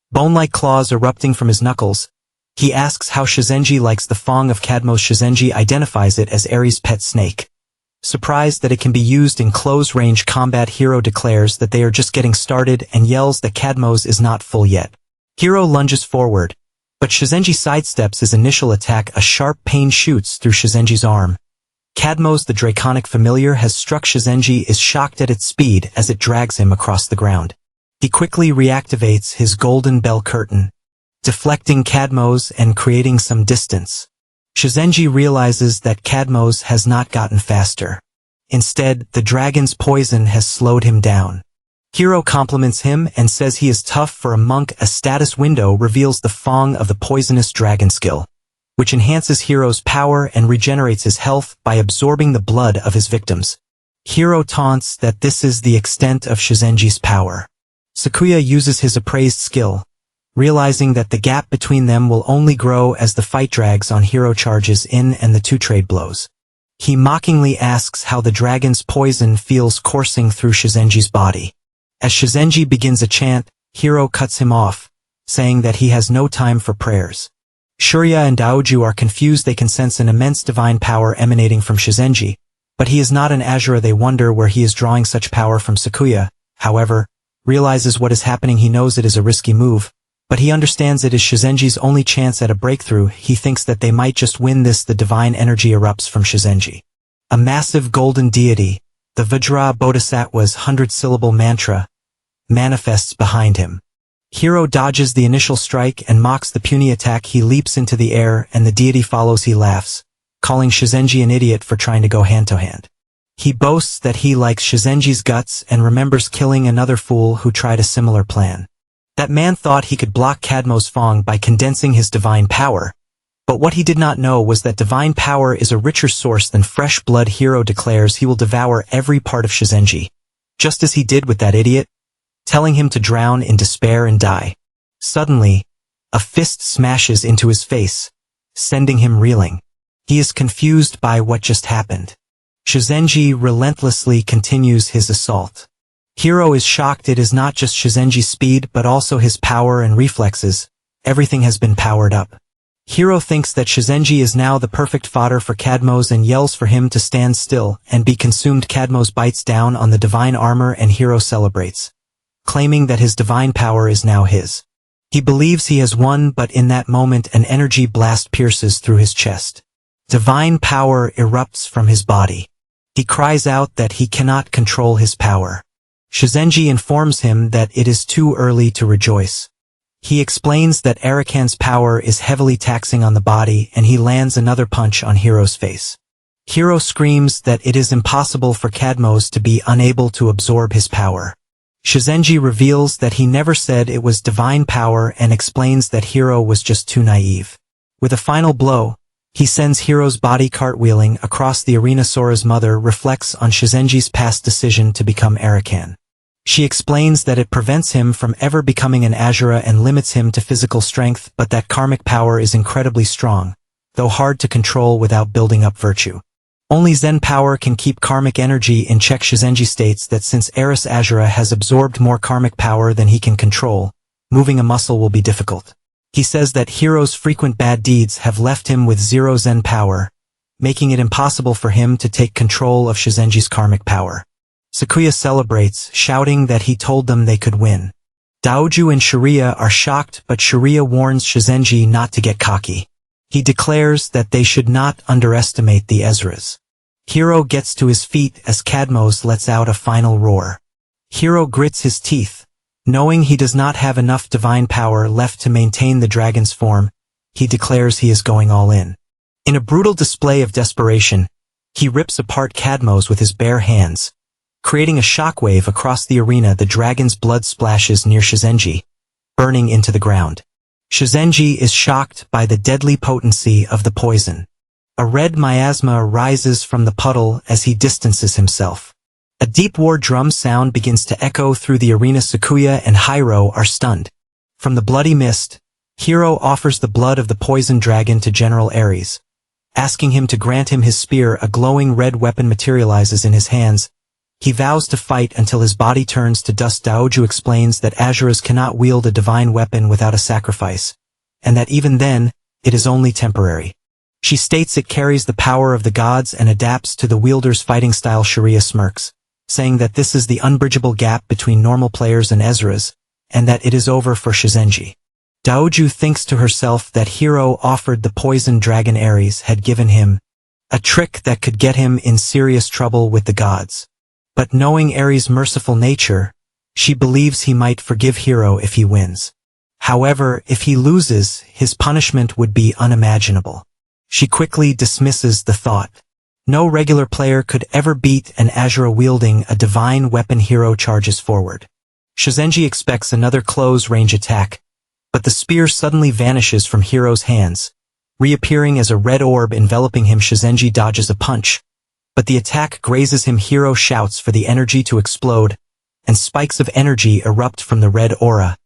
bone-like claws erupting from his knuckles. He asks how Shizenji likes the Fong of Cadmos. Shizenji identifies it as Ares' pet snake. Surprised that it can be used in close-range combat, Hiro declares that they are just getting started and yells that Cadmos is not full yet. Hiro lunges forward, but Shizenji sidesteps his initial attack. A sharp pain shoots through Shizenji's arm. Cadmos, the draconic familiar, has struck. Shizenji is shocked at its speed as it drags him across the ground. He quickly reactivates his golden bell curtain, deflecting Cadmos and creating some distance. Shizenji realizes that Cadmos has not gotten faster. Instead, the dragon's poison has slowed him down. Hiro compliments him and says he is tough for a monk. A status window reveals the Fong of the poisonous dragon skill, which enhances Hiro's power and regenerates his health by absorbing the blood of his victims. Hiro taunts that this is the extent of Shizenji's power. Sakuya uses his appraised skill, realizing that the gap between them will only grow as the fight drags on. Hiro charges in and the two trade blows. He mockingly asks how the dragon's poison feels coursing through Shizenji's body. As Shizenji begins a chant, Hiro cuts him off, saying that he has no time for prayers. Shurya and Daoju are confused. They can sense an immense divine power emanating from Shizenji, but he is not an Asura. They wonder where he is drawing such power from. Sakuya, however, realizes what is happening. He knows it is a risky move, but he understands it is Shizenji's only chance at a breakthrough. He thinks that they might just win this. The divine energy erupts from Shizenji. A massive golden deity, the Vajra Bodhisattva's 100-syllable mantra, manifests behind him. Hiro dodges the initial strike and mocks the puny attack. He leaps into the air and the deity follows. He laughs, calling Shizenji an idiot for trying to go hand-to-hand. He boasts that he likes Shizenji's guts and remembers killing another fool who tried a similar plan. That man thought he could block Cadmo's Fong by condensing his divine power, but what he did not know was that divine power is a richer source than fresh blood. Hiro declares he will devour every part of Shizenji, just as he did with that idiot, telling him to drown in despair and die. Suddenly, a fist smashes into his face, sending him reeling. He is confused by what just happened. Shizenji relentlessly continues his assault. Hiro is shocked. It is not just Shizenji's speed but also his power and reflexes. Everything has been powered up. Hiro thinks that Shizenji is now the perfect fodder for Cadmos and yells for him to stand still and be consumed. Cadmos bites down on the divine armor and Hiro celebrates, claiming that his divine power is now his. He believes he has won, but in that moment an energy blast pierces through his chest. Divine power erupts from his body. He cries out that he cannot control his power. Shizenji informs him that it is too early to rejoice. He explains that Arakan's power is heavily taxing on the body and he lands another punch on Hiro's face. Hiro screams that it is impossible for Cadmos to be unable to absorb his power. Shizenji reveals that he never said it was divine power and explains that Hiro was just too naive. With a final blow, he sends Hiro's body cartwheeling across the arena. Sora's mother reflects on Shizenji's past decision to become Arakan. She explains that it prevents him from ever becoming an Asura and limits him to physical strength, but that karmic power is incredibly strong, though hard to control without building up virtue. Only Zen power can keep karmic energy in check. Shizenji states that since Eris Asura has absorbed more karmic power than he can control, moving a muscle will be difficult. He says that Hiro's frequent bad deeds have left him with zero Zen power, making it impossible for him to take control of Shizenji's karmic power. Sakuya celebrates, shouting that he told them they could win. Daoju and Shurya are shocked, but Shurya warns Shizenji not to get cocky. He declares that they should not underestimate the Ezras. Hiro gets to his feet as Cadmos lets out a final roar. Hiro grits his teeth, knowing he does not have enough divine power left to maintain the dragon's form. He declares he is going all in. In a brutal display of desperation, he rips apart Cadmos with his bare hands, creating a shockwave across the arena. The dragon's blood splashes near Shizenji, burning into the ground. Shizenji is shocked by the deadly potency of the poison. A red miasma rises from the puddle as he distances himself. A deep war drum sound begins to echo through the arena. Sakuya and Hiro are stunned. From the bloody mist, Hiro offers the blood of the poison dragon to General Ares, asking him to grant him his spear. A glowing red weapon materializes in his hands. He vows to fight until his body turns to dust. Daoju explains that Asuras cannot wield a divine weapon without a sacrifice, and that even then, it is only temporary. She states it carries the power of the gods and adapts to the wielder's fighting style. Shurya smirks, saying that this is the unbridgeable gap between normal players and Ezras, and that it is over for Shizenji. Daoju thinks to herself that Hiro offered the poison dragon Ares had given him a trick that could get him in serious trouble with the gods. But knowing Ares' merciful nature, she believes he might forgive Hiro if he wins. However, if he loses, his punishment would be unimaginable. She quickly dismisses the thought. No regular player could ever beat an Asura wielding a divine weapon. Hiro charges forward. Shizenji expects another close-range attack, but the spear suddenly vanishes from Hiro's hands. Reappearing as a red orb enveloping him, Shizenji dodges a punch, but the attack grazes him. Hiro shouts for the energy to explode, and spikes of energy erupt from the red aura,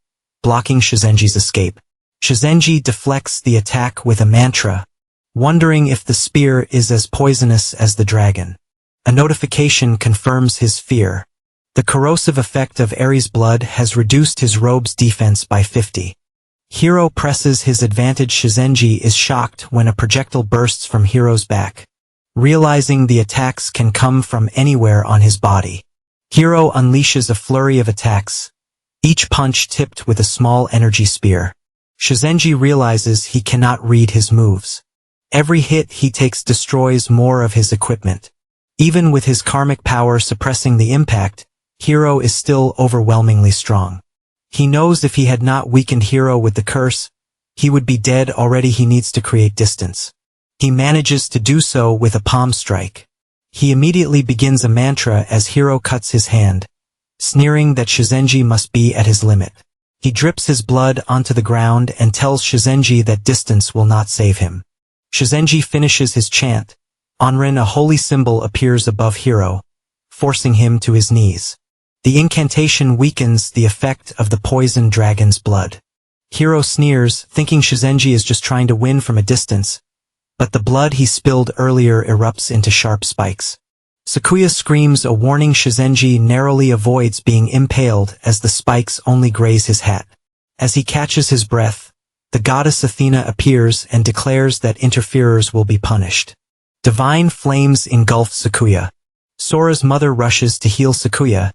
blocking Shizenji's escape. Shizenji deflects the attack with a mantra, wondering if the spear is as poisonous as the dragon. A notification confirms his fear. The corrosive effect of Ares' blood has reduced his robe's defense by 50. Hiro presses his advantage. Shizenji is shocked when a projectile bursts from Hiro's back. Realizing the attacks can come from anywhere on his body, Hiro unleashes a flurry of attacks, each punch tipped with a small energy spear. Shizenji realizes he cannot read his moves. Every hit he takes destroys more of his equipment. Even with his karmic power suppressing the impact, Hiro is still overwhelmingly strong. He knows if he had not weakened Hiro with the curse, he would be dead already. He needs to create distance. He manages to do so with a palm strike. He immediately begins a mantra as Hiro cuts his hand, sneering that Shizenji must be at his limit. He drips his blood onto the ground and tells Shizenji that distance will not save him. Shizenji finishes his chant. Onrin, a holy symbol, appears above Hiro, forcing him to his knees. The incantation weakens the effect of the poison dragon's blood. Hiro sneers, thinking Shizenji is just trying to win from a distance, but the blood he spilled earlier erupts into sharp spikes. Sakuya screams a warning. Shizenji narrowly avoids being impaled as the spikes only graze his hat. As he catches his breath, the goddess Athena appears and declares that interferers will be punished. Divine flames engulf Sakuya. Sora's mother rushes to heal Sakuya,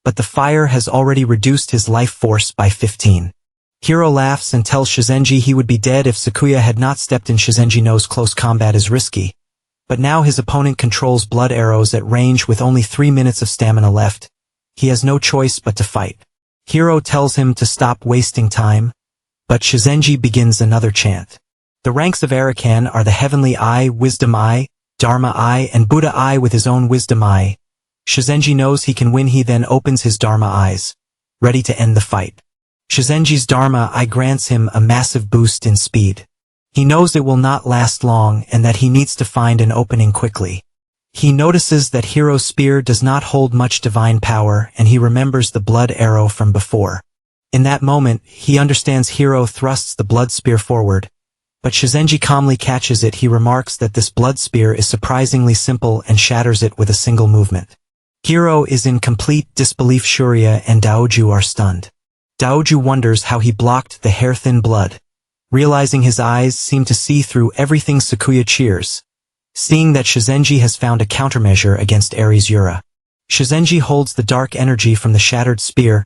but the fire has already reduced his life force by 15. Hiro laughs and tells Shizenji he would be dead if Sakuya had not stepped in. Shizenji knows close combat is risky, but now his opponent controls blood arrows at range with only 3 minutes of stamina left. He has no choice but to fight. Hiro tells him to stop wasting time, but Shizenji begins another chant. The ranks of Arakan are the Heavenly Eye, Wisdom Eye, Dharma Eye, and Buddha Eye. With his own Wisdom Eye, Shizenji knows he can win. He then opens his Dharma Eyes, ready to end the fight. Shizenji's Dharma Eye grants him a massive boost in speed. He knows it will not last long and that he needs to find an opening quickly. He notices that Hiro's spear does not hold much divine power, and he remembers the blood arrow from before. In that moment, he understands. Hiro thrusts the blood spear forward, but Shizenji calmly catches it. He remarks that this blood spear is surprisingly simple and shatters it with a single movement. Hiro is in complete disbelief. Shurya and Daoju are stunned. Daoju wonders how he blocked the hair-thin blood. Realizing his eyes seem to see through everything, Sakuya cheers, seeing that Shizenji has found a countermeasure against Ares' Yura. Shizenji holds the dark energy from the shattered spear.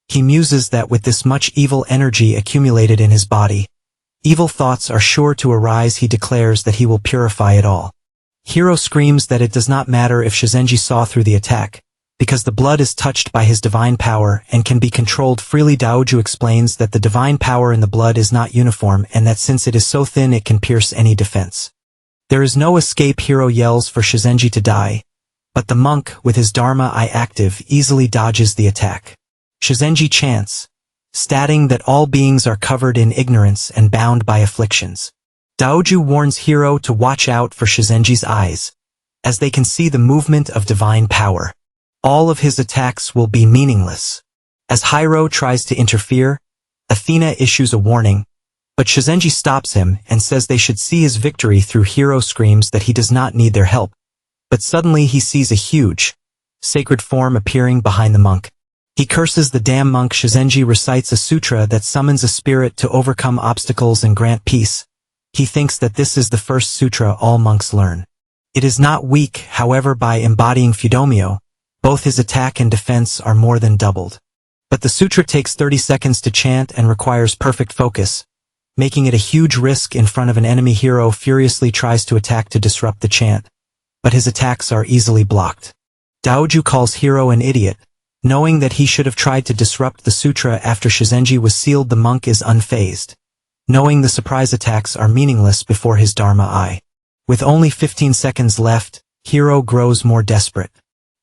He muses that with this much evil energy accumulated in his body, evil thoughts are sure to arise. He declares that he will purify it all. Hiro screams that it does not matter if Shizenji saw through the attack, because the blood is touched by his divine power and can be controlled freely. Daoju explains that the divine power in the blood is not uniform and that since it is so thin it can pierce any defense. There is no escape. Hiro yells for Shizenji to die, but the monk, with his Dharma Eye active, easily dodges the attack. Shizenji chants, stating that all beings are covered in ignorance and bound by afflictions. Daoju warns Hiro to watch out for Shizenji's eyes, as they can see the movement of divine power. All of his attacks will be meaningless. As Hiro tries to interfere, Athena issues a warning, but Shizenji stops him and says they should see his victory through. Hiro screams that he does not need their help, but suddenly he sees a huge, sacred form appearing behind the monk. He curses the damn monk. Shizenji recites a sutra that summons a spirit to overcome obstacles and grant peace. He thinks that this is the first sutra all monks learn. It is not weak, however. By embodying Fudomyo, both his attack and defense are more than doubled. But the sutra takes 30 seconds to chant and requires perfect focus, making it a huge risk in front of an enemy. Hiro furiously tries to attack to disrupt the chant, but his attacks are easily blocked. Daoju calls Hiro an idiot, knowing that he should have tried to disrupt the sutra after Shizenji was sealed. The monk is unfazed, knowing the surprise attacks are meaningless before his Dharma Eye. With only 15 seconds left, Hiro grows more desperate.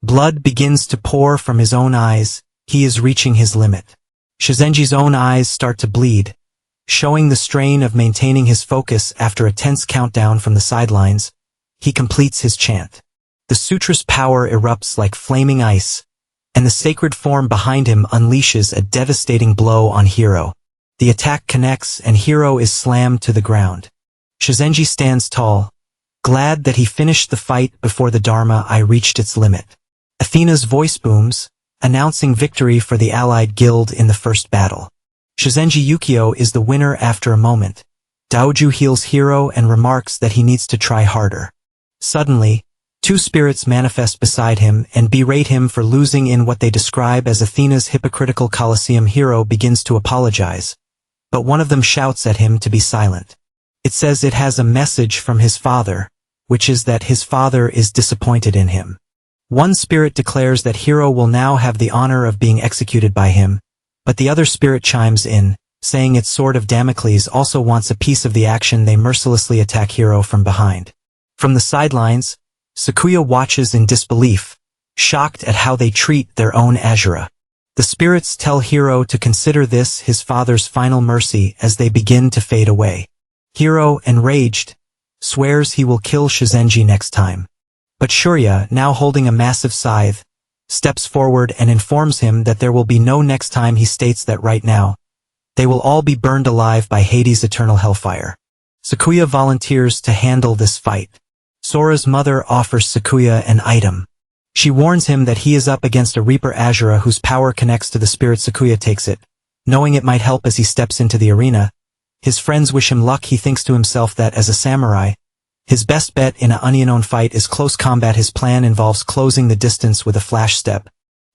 Blood begins to pour from his own eyes, He is reaching his limit. Shizenji's own eyes start to bleed, showing the strain of maintaining his focus after a tense countdown from the sidelines. He completes his chant. The sutra's power erupts like flaming ice, and the sacred form behind him unleashes a devastating blow on Hiro. The attack connects and Hiro is slammed to the ground. Shizenji stands tall, glad that he finished the fight before the Dharma Eye reached its limit. Athena's voice booms, announcing victory for the allied guild in the first battle. Shizenji Yukio is the winner after a moment. Daoju heals Hiro and remarks that he needs to try harder. Suddenly, two spirits manifest beside him and berate him for losing in what they describe as Athena's hypocritical Colosseum. Hiro begins to apologize, but one of them shouts at him to be silent. It says it has a message from his father, which is that his father is disappointed in him. One spirit declares that Hiro will now have the honor of being executed by him, but the other spirit chimes in, saying its sword of Damocles also wants a piece of the action. They mercilessly attack Hiro from behind. From the sidelines, Sakuya watches in disbelief, shocked at how they treat their own Asura. The spirits tell Hiro to consider this his father's final mercy as they begin to fade away. Hiro, enraged, swears he will kill Shizenji next time. But Shurya, now holding a massive scythe, steps forward and informs him that there will be no next time. He states that right now, they will all be burned alive by Hades' eternal hellfire. Sakuya volunteers to handle this fight. Sora's mother offers Sakuya an item. She warns him that he is up against a Reaper Asura whose power connects to the spirit. Sakuya takes it, knowing it might help as he steps into the arena. His friends wish him luck. He thinks to himself that as a samurai, his best bet in an unknown fight is close combat. His plan involves closing the distance with a flash step,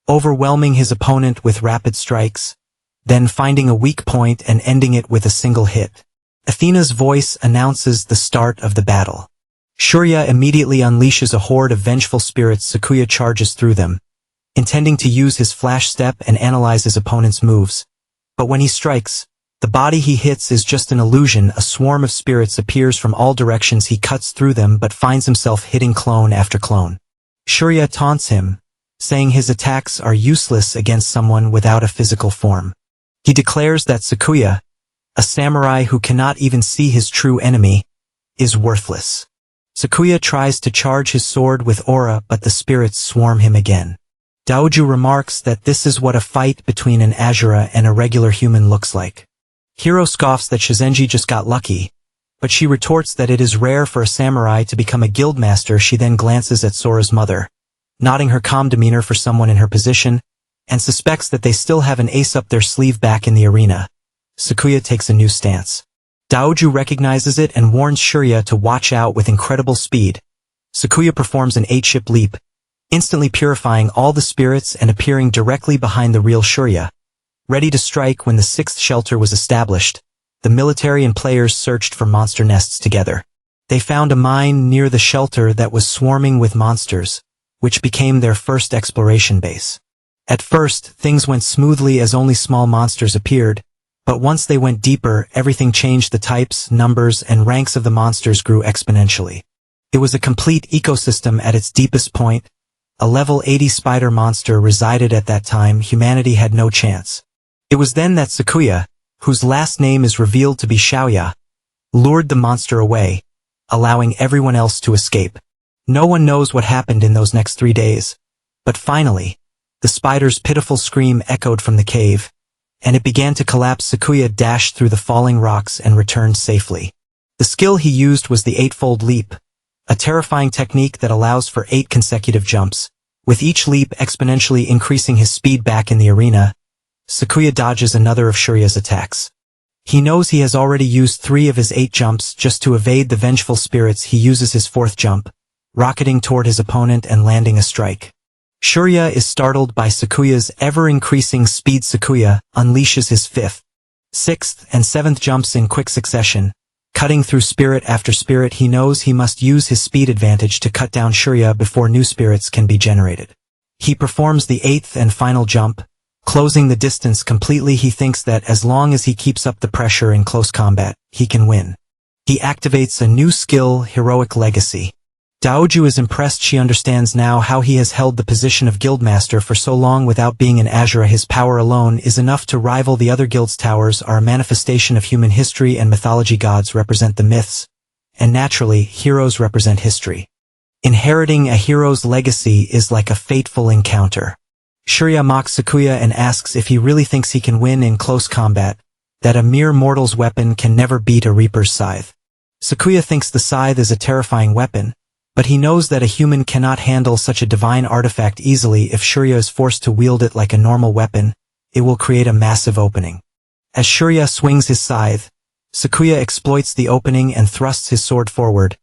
overwhelming his opponent with rapid strikes, then finding a weak point and ending it with a single hit. Athena's voice announces the start of the battle. Shurya immediately unleashes a horde of vengeful spirits. Sakuya charges through them, intending to use his flash step and analyze his opponent's moves. But when he strikes, the body he hits is just an illusion. A swarm of spirits appears from all directions. He cuts through them but finds himself hitting clone after clone. Shurya taunts him, saying his attacks are useless against someone without a physical form. He declares that Sakuya, a samurai who cannot even see his true enemy, is worthless. Sakuya tries to charge his sword with aura, but the spirits swarm him again. Daoju remarks that this is what a fight between an Asura and a regular human looks like. Hiro scoffs that Shizenji just got lucky, but she retorts that it is rare for a samurai to become a guildmaster. She then glances at Sora's mother, nodding her calm demeanor for someone in her position, and suspects that they still have an ace up their sleeve. Back in the arena, Sakuya takes a new stance. Daoju recognizes it and warns Shurya to watch out. With incredible speed, Sakuya performs an 8-ship leap, instantly purifying all the spirits and appearing directly behind the real Shurya. Ready to strike when the 6th shelter was established, the military and players searched for monster nests together. They found a mine near the shelter that was swarming with monsters, which became their first exploration base. At first, things went smoothly as only small monsters appeared, but once they went deeper, everything changed. The types, numbers, and ranks of the monsters grew exponentially. It was a complete ecosystem at its deepest point. A level 80 spider monster resided at that time. Humanity had no chance. It was then that Sakuya, whose last name is revealed to be Shaoya, lured the monster away, allowing everyone else to escape. No one knows what happened in those next 3 days, but finally, the spider's pitiful scream echoed from the cave, and it began to collapse. Sakuya dashed through the falling rocks and returned safely. The skill he used was the 8-fold leap, a terrifying technique that allows for 8 consecutive jumps, with each leap exponentially increasing his speed. Back in the arena, Sakuya dodges another of Shurya's attacks. He knows he has already used 3 of his 8 jumps. Just to evade the vengeful spirits, he uses his 4th jump, rocketing toward his opponent and landing a strike. Shurya is startled by Sakuya's ever-increasing speed. Sakuya unleashes his 5th, 6th, and 7th jumps in quick succession, cutting through spirit after spirit. He knows he must use his speed advantage to cut down Shurya before new spirits can be generated. He performs the 8th and final jump, closing the distance completely. He thinks that as long as he keeps up the pressure in close combat, he can win. He activates a new skill, Heroic Legacy. Daoju is impressed. She understands now how he has held the position of guildmaster for so long without being an Ashura. His power alone is enough to rival the other guilds. Towers are a manifestation of human history and mythology. Gods represent the myths, and naturally, heroes represent history. Inheriting a hero's legacy is like a fateful encounter. Shurya mocks Sakuya and asks if he really thinks he can win in close combat, that a mere mortal's weapon can never beat a reaper's scythe. Sakuya thinks the scythe is a terrifying weapon, but he knows that a human cannot handle such a divine artifact easily. If Shurya is forced to wield it like a normal weapon, it will create a massive opening. As Shurya swings his scythe, Sakuya exploits the opening and thrusts his sword forward.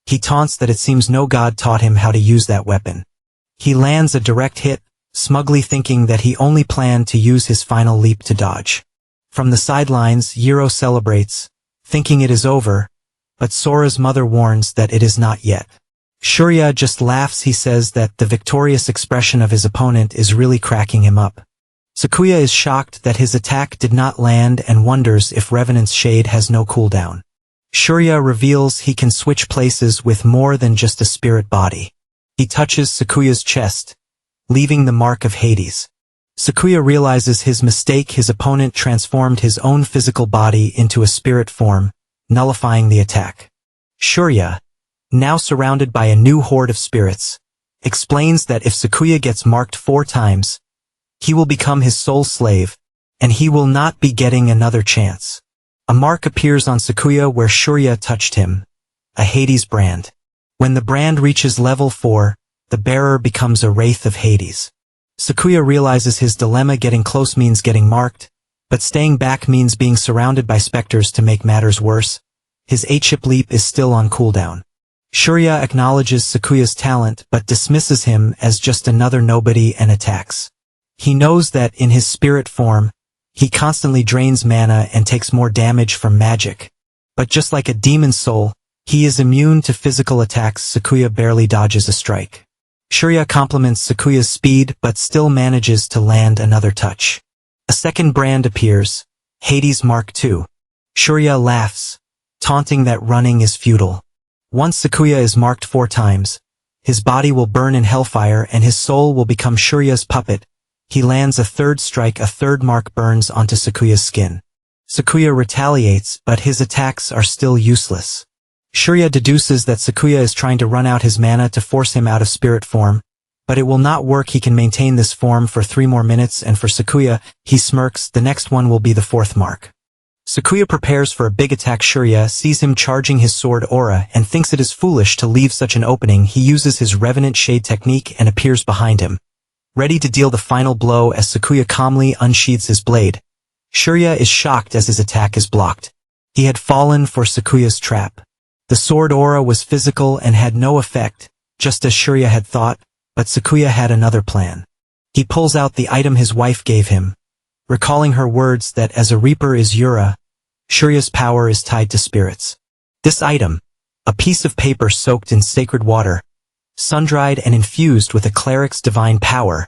He taunts that it seems no god taught him how to use that weapon. He lands a direct hit, smugly thinking that he only planned to use his final leap to dodge. From the sidelines, Yiro celebrates, thinking it is over, but Sora's mother warns that it is not yet. Shurya just laughs. He says that the victorious expression of his opponent is really cracking him up. Sakuya is shocked that his attack did not land and wonders if Revenant's Shade has no cooldown. Shurya reveals he can switch places with more than just a spirit body. He touches Sakuya's chest, leaving the mark of Hades. Sakuya realizes his mistake. His opponent transformed his own physical body into a spirit form, nullifying the attack. Shurya, now surrounded by a new horde of spirits, explains that if Sakuya gets marked 4 times, he will become his sole slave, and he will not be getting another chance. A mark appears on Sakuya where Shurya touched him, a Hades brand. When the brand reaches level 4, the bearer becomes a wraith of Hades. Sakuya realizes his dilemma. Getting close means getting marked, but staying back means being surrounded by specters. To make matters worse, his 8-chip leap is still on cooldown. Shurya acknowledges Sakuya's talent but dismisses him as just another nobody and attacks. He knows that in his spirit form, he constantly drains mana and takes more damage from magic. But just like a demon soul, he is immune to physical attacks. Sakuya barely dodges a strike. Shurya compliments Sakuya's speed but still manages to land another touch. A second brand appears, Hades Mark II. Shurya laughs, taunting that running is futile. Once Sakuya is marked 4 times, his body will burn in hellfire and his soul will become Shurya's puppet. He lands a third strike. A third mark burns onto Sakuya's skin. Sakuya retaliates, but his attacks are still useless. Shurya deduces that Sakuya is trying to run out his mana to force him out of spirit form, but it will not work. He can maintain this form for 3 more minutes, and for Sakuya, he smirks. The next one will be the 4th mark. Sakuya prepares for a big attack. Shurya sees him charging his sword aura and thinks it is foolish to leave such an opening. He uses his Revenant Shade technique and appears behind him, ready to deal the final blow. As Sakuya calmly unsheathes his blade, Shurya is shocked as his attack is blocked. He had fallen for Sakuya's trap. The sword aura was physical and had no effect, just as Shurya had thought, but Sakuya had another plan. He pulls out the item his wife gave him, recalling her words that as a reaper is Yura, Shurya's power is tied to spirits. This item, a piece of paper soaked in sacred water, sun-dried and infused with a cleric's divine power,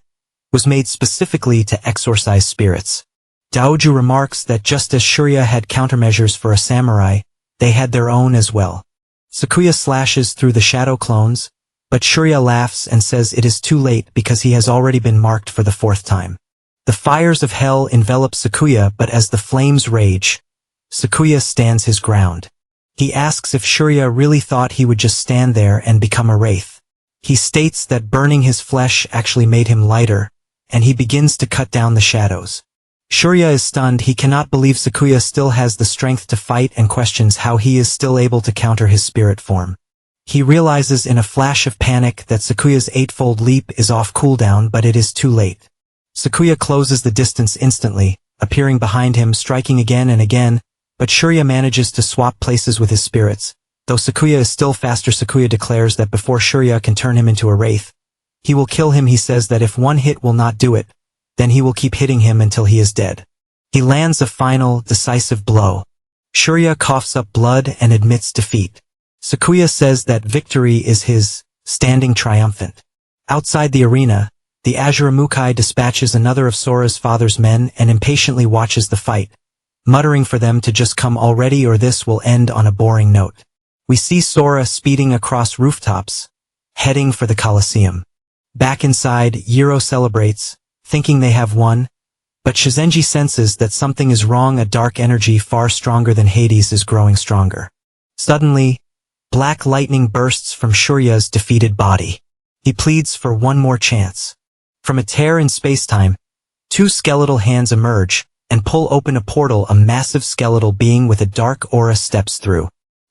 was made specifically to exorcise spirits. Daoju remarks that just as Shurya had countermeasures for a samurai, they had their own as well. Sakuya slashes through the shadow clones, but Shurya laughs and says it is too late because he has already been marked for the 4th time. The fires of hell envelop Sakuya, but as the flames rage, Sakuya stands his ground. He asks if Shurya really thought he would just stand there and become a wraith. He states that burning his flesh actually made him lighter, and he begins to cut down the shadows. Shurya is stunned. He cannot believe Sakuya still has the strength to fight and questions how he is still able to counter his spirit form. He realizes in a flash of panic that Sakuya's 8-fold leap is off cooldown, but it is too late. Sakuya closes the distance instantly, appearing behind him, striking again and again, but Shurya manages to swap places with his spirits. Though Sakuya is still faster, Sakuya declares that before Shurya can turn him into a wraith, he will kill him. He says that if one hit will not do it, then he will keep hitting him until he is dead. He lands a final, decisive blow. Shurya coughs up blood and admits defeat. Sakuya says that victory is his, standing triumphant. Outside the arena, the Azuramukai dispatches another of Sora's father's men and impatiently watches the fight, muttering for them to just come already or this will end on a boring note. We see Sora speeding across rooftops, heading for the Colosseum. Back inside, Yiro celebrates, thinking they have won, but Shizenji senses that something is wrong. A dark energy far stronger than Hades is growing stronger. Suddenly, black lightning bursts from Shurya's defeated body. He pleads for one more chance. From a tear in spacetime, two skeletal hands emerge and pull open a portal. A massive skeletal being with a dark aura steps through.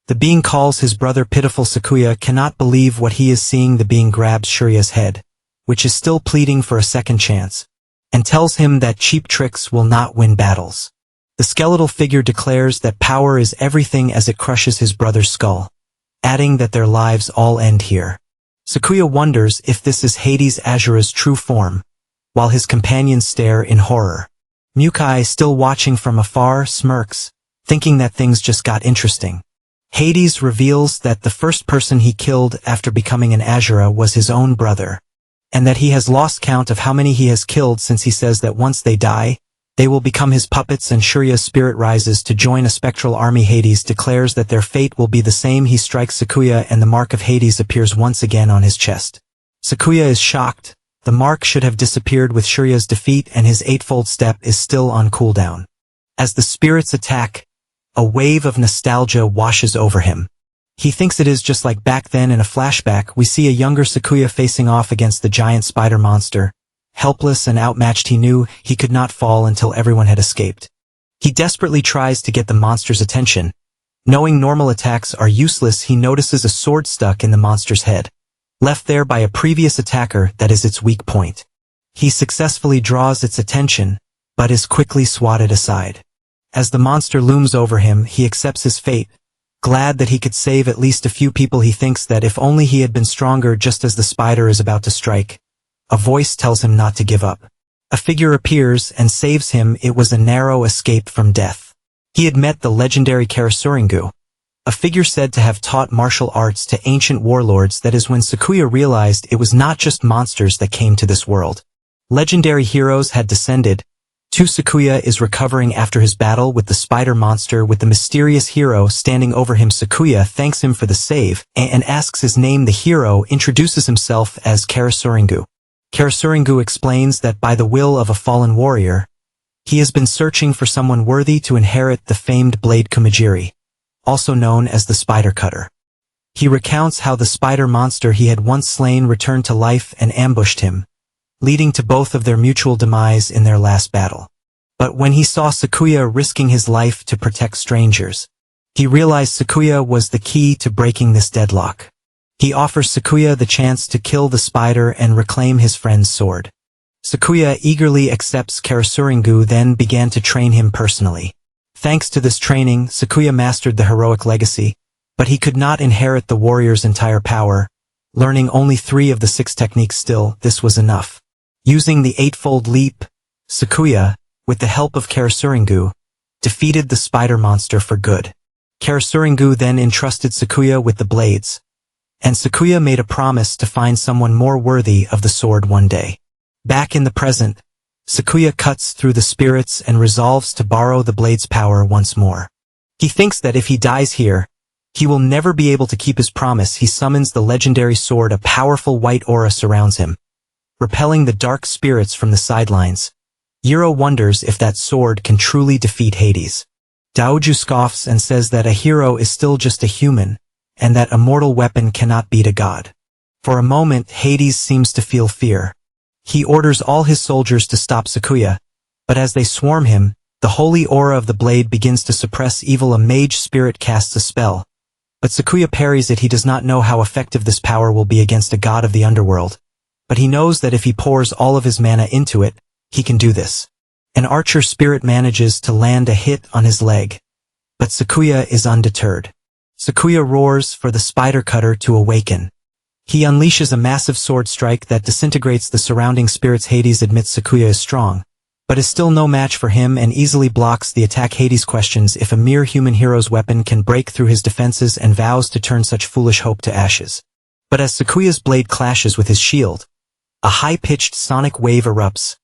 The being calls his brother pitiful. Sakuya cannot believe what he is seeing. The being grabs Shurya's head, which is still pleading for a second chance, and tells him that cheap tricks will not win battles. The skeletal figure declares that power is everything as it crushes his brother's skull, adding that their lives all end here. Sakuya wonders if this is Hades Azura's true form, while his companions stare in horror. Mukai, still watching from afar, smirks, thinking that things just got interesting. Hades reveals that the first person he killed after becoming an Azura was his own brother, and that he has lost count of how many he has killed since he says that once they die, they will become his puppets. And Shurya's spirit rises to join a spectral army. Hades declares that their fate will be the same. He strikes Sakuya and the mark of Hades appears once again on his chest. Sakuya is shocked. The mark should have disappeared with Shurya's defeat, and his eightfold step is still on cooldown. As the spirits attack, a wave of nostalgia washes over him. He thinks it is just like back then. In a flashback, we see a younger Sakuya facing off against the giant spider monster. Helpless and outmatched, he knew he could not fall until everyone had escaped. He desperately tries to get the monster's attention. Knowing normal attacks are useless, he notices a sword stuck in the monster's head, left there by a previous attacker. That is its weak point. He successfully draws its attention, but is quickly swatted aside. As the monster looms over him, he accepts his fate, glad that he could save at least a few people. He thinks that if only he had been stronger. Just as the spider is about to strike, a voice tells him not to give up. A figure appears and saves him. It was a narrow escape from death. He had met the legendary Karasuringu, a figure said to have taught martial arts to ancient warlords. That is when Sakuya realized it was not just monsters that came to this world. Legendary heroes had descended. Sakuya is recovering after his battle with the spider monster, with the mysterious hero standing over him. Sakuya thanks him for the save and asks his name. The hero introduces himself as Karasuringu. Karasuringu explains that by the will of a fallen warrior, he has been searching for someone worthy to inherit the famed blade Kumajiri, also known as the Spider Cutter. He recounts how the spider monster he had once slain returned to life and ambushed him, leading to both of their mutual demise in their last battle. But when he saw Sakuya risking his life to protect strangers, he realized Sakuya was the key to breaking this deadlock. He offers Sakuya the chance to kill the spider and reclaim his friend's sword. Sakuya eagerly accepts. Karasuringu then began to train him personally. Thanks to this training, Sakuya mastered the heroic legacy, but he could not inherit the warrior's entire power. Learning only 3 of the 6 techniques, still, this was enough. Using the eightfold leap, Sakuya, with the help of Karasuringu, defeated the spider monster for good. Karasuringu then entrusted Sakuya with the blades, and Sakuya made a promise to find someone more worthy of the sword one day. Back in the present, Sakuya cuts through the spirits and resolves to borrow the blade's power once more. He thinks that if he dies here, he will never be able to keep his promise. He summons the legendary sword. A powerful white aura surrounds him, repelling the dark spirits from the sidelines. Yiro wonders if that sword can truly defeat Hades. Daoju scoffs and says that a hero is still just a human, and that a mortal weapon cannot beat a god. For a moment, Hades seems to feel fear. He orders all his soldiers to stop Sakuya, but as they swarm him, the holy aura of the blade begins to suppress evil. A mage spirit casts a spell, but Sakuya parries it. He does not know how effective this power will be against a god of the underworld, but he knows that if he pours all of his mana into it, he can do this. An archer spirit manages to land a hit on his leg, but Sakuya is undeterred. Sakuya roars for the spider cutter to awaken. He unleashes a massive sword strike that disintegrates the surrounding spirits. Hades admits Sakuya is strong, but is still no match for him and easily blocks the attack. Hades questions if a mere human hero's weapon can break through his defenses and vows to turn such foolish hope to ashes. But as Sakuya's blade clashes with his shield, a high-pitched sonic wave erupts,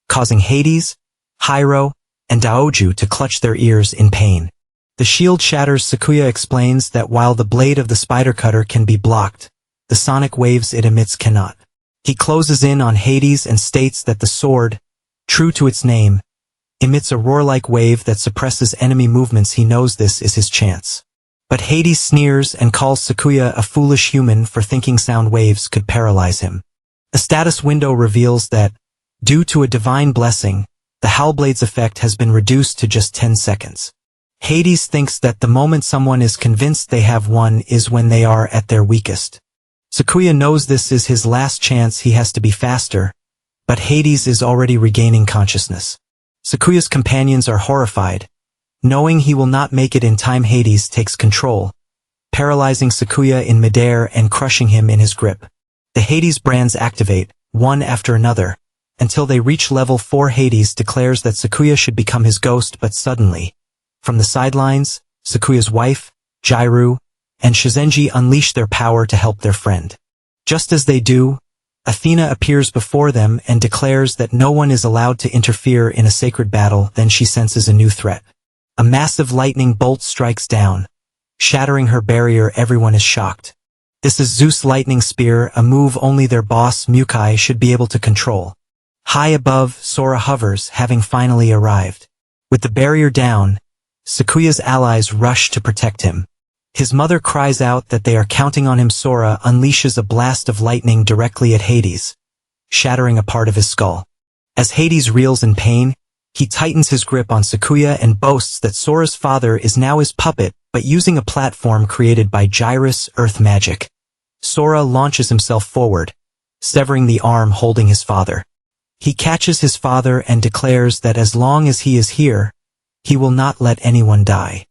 causing Hades, Hyro, and Daoju to clutch their ears in pain. The shield shatters. Sakuya explains that while the blade of the spider cutter can be blocked, the sonic waves it emits cannot. He closes in on Hades and states that the sword, true to its name, emits a roar-like wave that suppresses enemy movements. He knows this is his chance. But Hades sneers and calls Sakuya a foolish human for thinking sound waves could paralyze him. A status window reveals that, due to a divine blessing, the Howlblade's effect has been reduced to just 10 seconds. Hades thinks that the moment someone is convinced they have won is when they are at their weakest. Sakuya knows this is his last chance. He has to be faster, but Hades is already regaining consciousness. Sakuya's companions are horrified. Knowing he will not make it in time, Hades takes control, paralyzing Sakuya in midair and crushing him in his grip. The Hades brands activate, one after another, until they reach level 4. Hades declares that Sakuya should become his ghost, but suddenly, from the sidelines, Sakuya's wife, Jairu, and Shizenji unleash their power to help their friend. Just as they do, Athena appears before them and declares that no one is allowed to interfere in a sacred battle. Then she senses a new threat. A massive lightning bolt strikes down, shattering her barrier. Everyone is shocked. This is Zeus' lightning spear, a move only their boss Mukai should be able to control. High above, Sora hovers, having finally arrived. With the barrier down, Sakuya's allies rush to protect him. His mother cries out that they are counting on him. Sora unleashes a blast of lightning directly at Hades, shattering a part of his skull. As Hades reels in pain, he tightens his grip on Sakuya and boasts that Sora's father is now his puppet, but using a platform created by Gyrus Earth magic. Sora launches himself forward, severing the arm holding his father. He catches his father and declares that as long as he is here, he will not let anyone die.